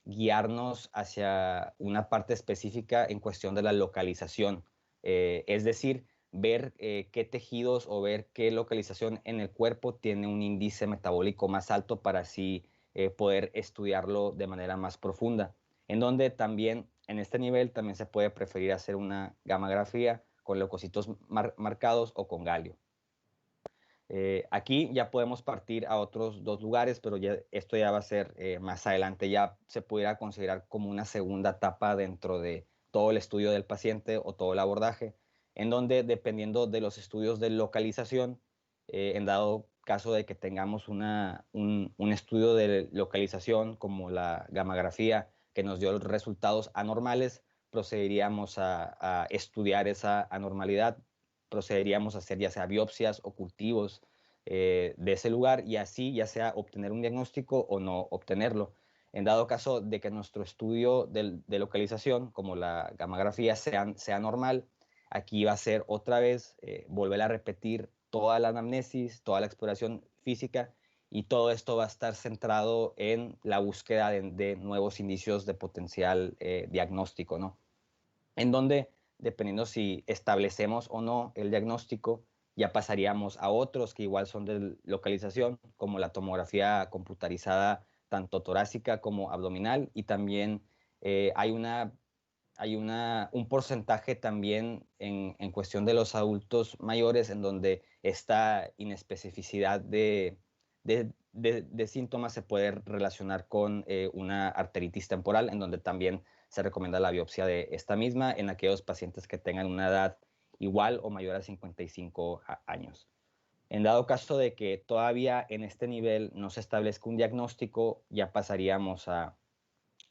guiarnos hacia una parte específica en cuestión de la localización, es decir, ver qué tejidos o ver qué localización en el cuerpo tiene un índice metabólico más alto para así poder estudiarlo de manera más profunda, en donde también en este nivel también se puede preferir hacer una gammagrafía con leucocitos marcados o con galio. Aquí ya podemos partir a otros dos lugares, pero esto ya va a ser más adelante, ya se pudiera considerar como una segunda etapa dentro de todo el estudio del paciente o todo el abordaje, en donde dependiendo de los estudios de localización, en dado caso de que tengamos un estudio de localización como la gammagrafía que nos dio resultados anormales, procederíamos a estudiar esa anormalidad, procederíamos a hacer ya sea biopsias o cultivos de ese lugar y así ya sea obtener un diagnóstico o no obtenerlo. En dado caso de que nuestro estudio de localización, como la gammagrafía, sea normal, aquí va a ser otra vez volver a repetir toda la anamnesis, toda la exploración física y todo esto va a estar centrado en la búsqueda de nuevos indicios de potencial diagnóstico, ¿no? En donde, dependiendo si establecemos o no el diagnóstico, ya pasaríamos a otros que igual son de localización, como la tomografía computarizada tanto torácica como abdominal, y también hay un porcentaje también en cuestión de los adultos mayores en donde esta inespecificidad de síntomas se puede relacionar con una arteritis temporal, en donde también se recomienda la biopsia de esta misma en aquellos pacientes que tengan una edad igual o mayor a 55 años. En dado caso de que todavía en este nivel no se establezca un diagnóstico, ya pasaríamos a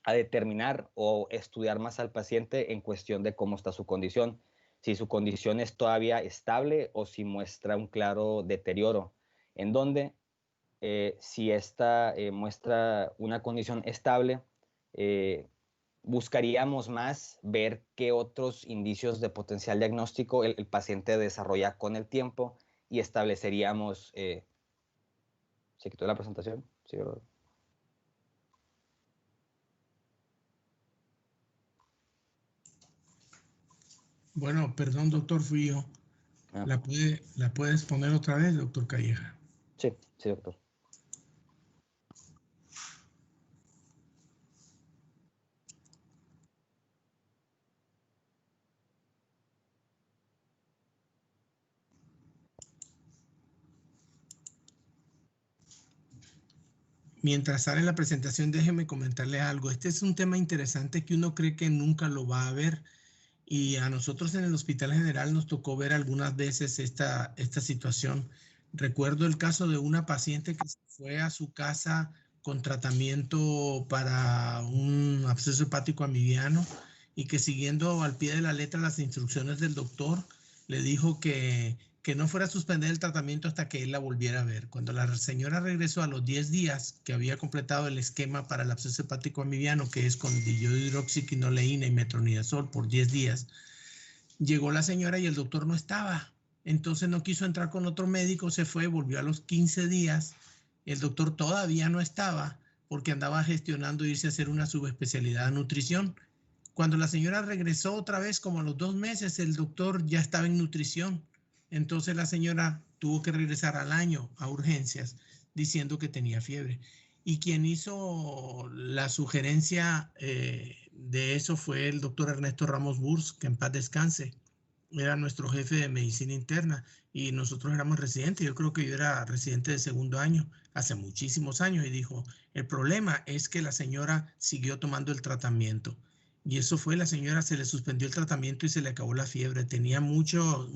determinar o estudiar más al paciente en cuestión de cómo está su condición, si su condición es todavía estable o si muestra un claro deterioro, en donde si esta muestra una condición estable, buscaríamos más ver qué otros indicios de potencial diagnóstico el paciente desarrolla con el tiempo y estableceríamos... ¿Se quitó la presentación? Sí, ¿verdad? Bueno, perdón, doctor, fui yo. Ah. ¿La puedes poner otra vez, doctor Calleja? Sí, sí, doctor. Mientras sale la presentación, déjeme comentarle algo. Este es un tema interesante que uno cree que nunca lo va a ver. Y a nosotros en el Hospital General nos tocó ver algunas veces esta situación. Recuerdo el caso de una paciente que fue a su casa con tratamiento para un absceso hepático amibiano y que siguiendo al pie de la letra las instrucciones del doctor, le dijo que no fuera a suspender el tratamiento hasta que él la volviera a ver. Cuando la señora regresó a los 10 días que había completado el esquema para el absceso hepático amibiano, que es con dihidroxiquinoleína y metronidazol por 10 días, llegó la señora y el doctor no estaba. Entonces no quiso entrar con otro médico, se fue, volvió a los 15 días. El doctor todavía no estaba porque andaba gestionando irse a hacer una subespecialidad de nutrición. Cuando la señora regresó otra vez, como a los 2 meses, el doctor ya estaba en nutrición. Entonces la señora tuvo que regresar al año a urgencias diciendo que tenía fiebre. Y quien hizo la sugerencia de eso fue el doctor Ernesto Ramos Burs, que en paz descanse. Era nuestro jefe de medicina interna y nosotros éramos residentes. Yo creo que yo era residente de segundo año hace muchísimos años y dijo, el problema es que la señora siguió tomando el tratamiento. Y eso fue, la señora se le suspendió el tratamiento y se le acabó la fiebre. Tenía mucho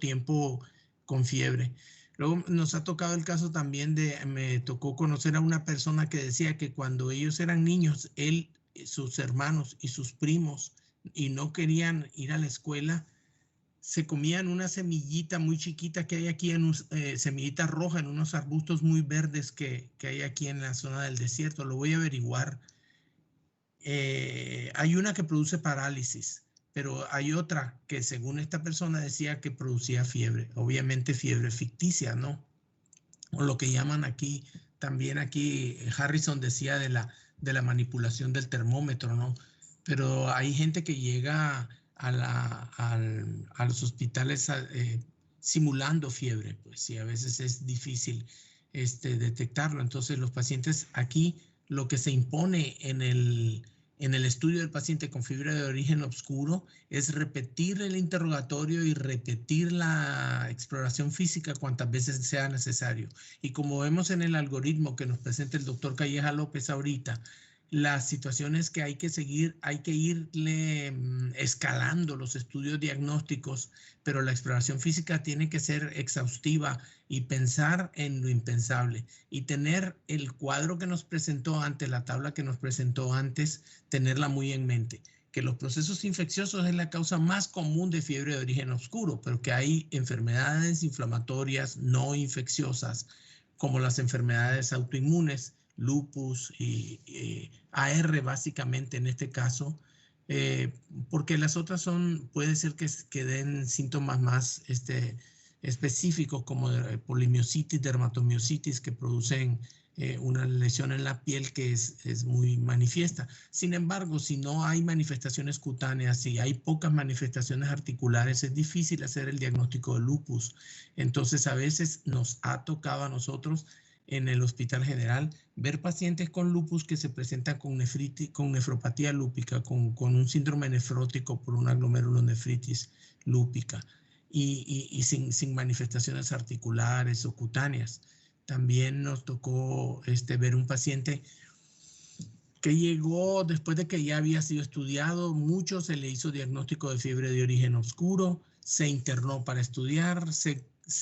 tiempo con fiebre. Luego nos ha tocado el caso también me tocó conocer a una persona que decía que cuando ellos eran niños, él, sus hermanos y sus primos, y no querían ir a la escuela, se comían una semillita muy chiquita que hay aquí, semillita roja en unos arbustos muy verdes que hay aquí en la zona del desierto. Lo voy a averiguar. Hay una que produce parálisis, pero hay otra que según esta persona decía que producía fiebre, obviamente fiebre ficticia, ¿no? O lo que llaman aquí, también aquí Harrison decía de la manipulación del termómetro, ¿no? Pero hay gente que llega a los hospitales simulando fiebre, pues sí, a veces es difícil detectarlo. Entonces los pacientes aquí, lo que se impone en el estudio del paciente con fiebre de origen oscuro es repetir el interrogatorio y repetir la exploración física cuantas veces sea necesario. Y como vemos en el algoritmo que nos presenta el doctor Calleja López ahorita, las situaciones que hay que seguir, hay que irle escalando los estudios diagnósticos, pero la exploración física tiene que ser exhaustiva y pensar en lo impensable y tener el cuadro que nos presentó antes, la tabla que nos presentó antes, tenerla muy en mente. Que los procesos infecciosos es la causa más común de fiebre de origen oscuro, pero que hay enfermedades inflamatorias no infecciosas, como las enfermedades autoinmunes, lupus y AR básicamente en este caso, porque las otras puede ser que den síntomas más específicos como polimiositis, dermatomiositis, que producen una lesión en la piel que es muy manifiesta. Sin embargo, si no hay manifestaciones cutáneas, si hay pocas manifestaciones articulares, es difícil hacer el diagnóstico de lupus. Entonces, a veces nos ha tocado a nosotros en el Hospital General ver pacientes con lupus que se presentan con nefritis, con nefropatía lúpica, con un síndrome nefrótico por una glomerulonefritis lúpica y sin manifestaciones articulares o cutáneas. También nos tocó ver un paciente que llegó después de que ya había sido estudiado mucho, se le hizo diagnóstico de fiebre de origen oscuro, se internó para estudiar,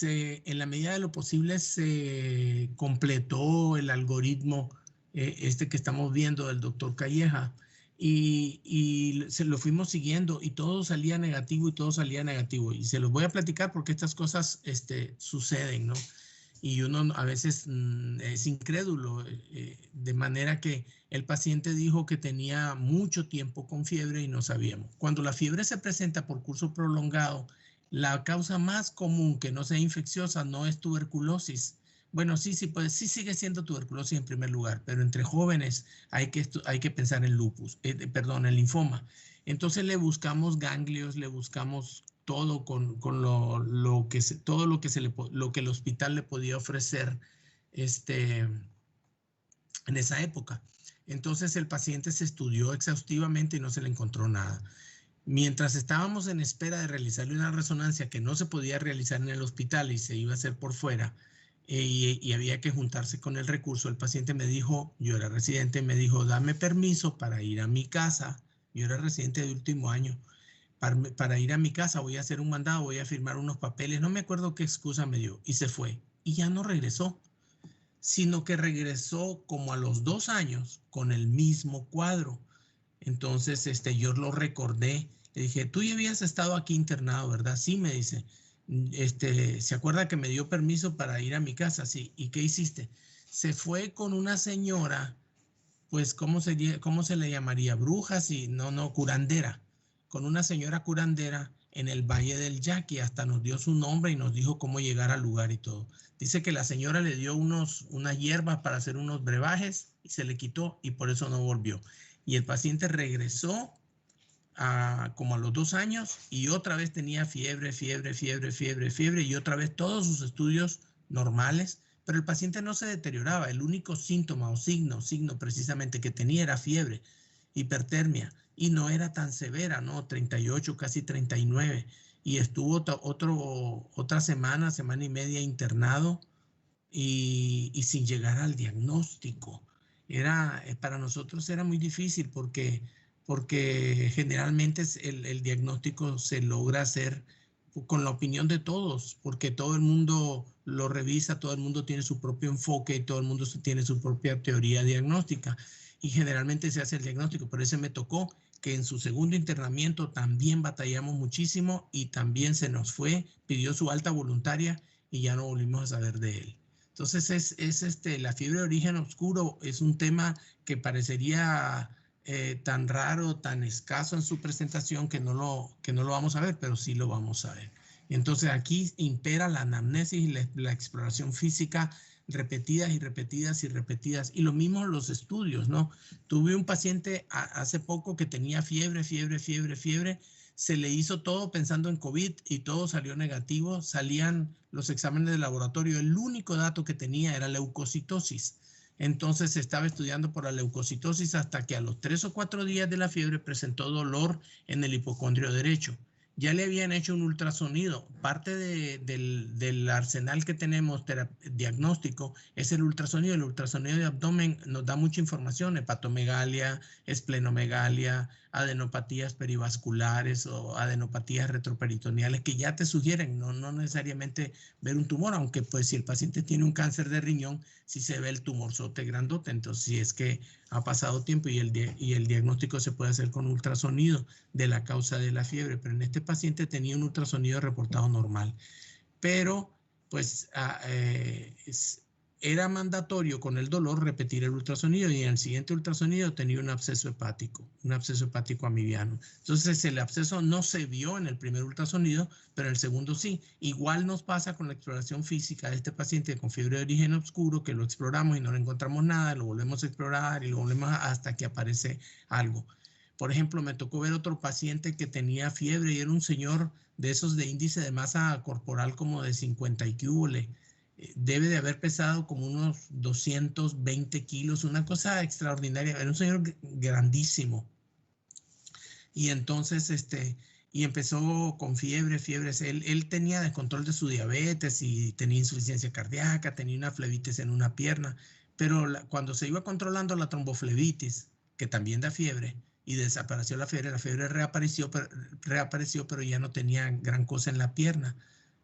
en la medida de lo posible se completó el algoritmo que estamos viendo del doctor Calleja y se lo fuimos siguiendo y todo salía negativo y se los voy a platicar porque estas cosas suceden, ¿no? Y uno a veces es incrédulo, de manera que el paciente dijo que tenía mucho tiempo con fiebre y no sabíamos. Cuando la fiebre se presenta por curso prolongado, la causa más común que no sea infecciosa no es tuberculosis. Bueno, sí sigue siendo tuberculosis en primer lugar, pero entre jóvenes hay que pensar en lupus, en linfoma. Entonces le buscamos ganglios, le buscamos todo con lo que el hospital le podía ofrecer en esa época. Entonces el paciente se estudió exhaustivamente y no se le encontró nada. Mientras estábamos en espera de realizarle una resonancia que no se podía realizar en el hospital y se iba a hacer por fuera y había que juntarse con el recurso, el paciente me dijo, yo era residente, me dijo, dame permiso para ir a mi casa. Yo era residente de último año. Para ir a mi casa voy a hacer un mandado, voy a firmar unos papeles, no me acuerdo qué excusa me dio y se fue y ya no regresó, sino que regresó como a los 2 años con el mismo cuadro. Entonces yo lo recordé, le dije, tú ya habías estado aquí internado, ¿verdad? Sí, me dice, ¿se acuerda que me dio permiso para ir a mi casa? Sí, ¿y qué hiciste? Se fue con una señora, pues, ¿cómo se le llamaría? Bruja, sí, no, curandera. Con una señora curandera en el Valle del Yaqui, hasta nos dio su nombre y nos dijo cómo llegar al lugar y todo. Dice que la señora le dio unas hierbas para hacer unos brebajes y se le quitó y por eso no volvió. Y el paciente regresó como a los 2 años y otra vez tenía fiebre y otra vez todos sus estudios normales, pero el paciente no se deterioraba. El único síntoma o signo precisamente que tenía era fiebre, hipertermia, y no era tan severa, ¿no? 38, casi 39, y estuvo otra semana y media internado y sin llegar al diagnóstico. Para nosotros era muy difícil porque generalmente el diagnóstico se logra hacer con la opinión de todos, porque todo el mundo lo revisa, todo el mundo tiene su propio enfoque y todo el mundo tiene su propia teoría diagnóstica y generalmente se hace el diagnóstico. Por eso me tocó que en su segundo internamiento también batallamos muchísimo y también se nos fue, pidió su alta voluntaria y ya no volvimos a saber de él. Entonces la fiebre de origen oscuro es un tema que parecería tan raro, tan escaso en su presentación que no lo vamos a ver, pero sí lo vamos a ver. Entonces aquí impera la anamnesis y la exploración física repetidas y repetidas y repetidas. Y lo mismo los estudios, ¿no? Tuve un paciente hace poco que tenía fiebre. Se le hizo todo pensando en COVID y todo salió negativo. Salían los exámenes de laboratorio. El único dato que tenía era leucocitosis. Entonces estaba estudiando por la leucocitosis hasta que a los 3 o 4 días de la fiebre presentó dolor en el hipocondrio derecho. Ya le habían hecho un ultrasonido. Parte del arsenal que tenemos diagnóstico es el ultrasonido. El ultrasonido de abdomen nos da mucha información: hepatomegalia, esplenomegalia, adenopatías perivasculares o adenopatías retroperitoneales que ya te sugieren, no necesariamente ver un tumor, aunque pues si el paciente tiene un cáncer de riñón, sí se ve el tumorzote grandote. Entonces, si es que ha pasado tiempo y el diagnóstico se puede hacer con ultrasonido de la causa de la fiebre, pero en este paciente tenía un ultrasonido reportado normal. Pero, pues, era mandatorio con el dolor repetir el ultrasonido y en el siguiente ultrasonido tenía un absceso hepático amibiano. Entonces, el absceso no se vio en el primer ultrasonido, pero en el segundo sí. Igual nos pasa con la exploración física de este paciente con fiebre de origen oscuro, que lo exploramos y no le encontramos nada, lo volvemos a explorar y lo volvemos hasta que aparece algo. Por ejemplo, me tocó ver otro paciente que tenía fiebre y era un señor de esos de índice de masa corporal como de 50 y que húbole. Debe de haber pesado como unos 220 kilos, una cosa extraordinaria. Era un señor grandísimo. Y entonces, y empezó con fiebre. Él tenía descontrol de su diabetes y tenía insuficiencia cardíaca, tenía una flebitis en una pierna. Pero cuando se iba controlando la tromboflebitis, que también da fiebre, y desapareció la fiebre reapareció, pero ya no tenía gran cosa en la pierna.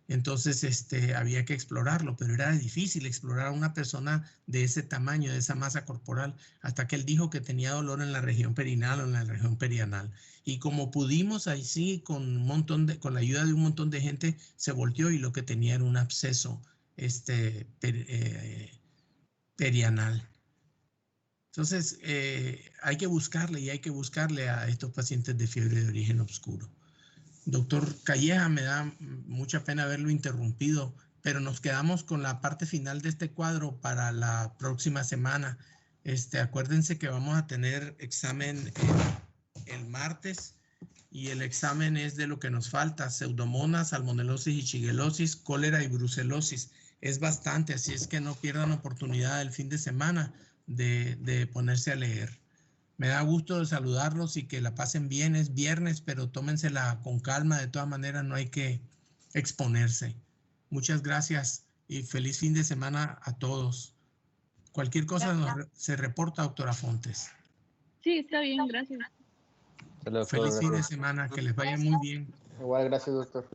Entonces había que explorarlo, pero era difícil explorar a una persona de ese tamaño, de esa masa corporal, hasta que él dijo que tenía dolor en la región perinal o en la región perianal. Y como pudimos, ahí sí, con la ayuda de un montón de gente, se volteó y lo que tenía era un absceso perianal. Entonces, hay que buscarle a estos pacientes de fiebre de origen oscuro. Doctor Calleja, me da mucha pena haberlo interrumpido, pero nos quedamos con la parte final de este cuadro para la próxima semana. Acuérdense que vamos a tener examen el martes y el examen es de lo que nos falta: pseudomonas, salmonelosis y shigellosis, cólera y brucelosis. Es bastante, así es que no pierdan oportunidad el fin de semana de ponerse a leer. Me da gusto de saludarlos y que la pasen bien. Es viernes, pero tómensela con calma. De todas maneras, no hay que exponerse. Muchas gracias y feliz fin de semana a todos. Cualquier cosa se reporta, doctora Fontes. Sí, está bien, gracias. Feliz fin de semana, que les vaya muy bien. Igual, gracias, doctor.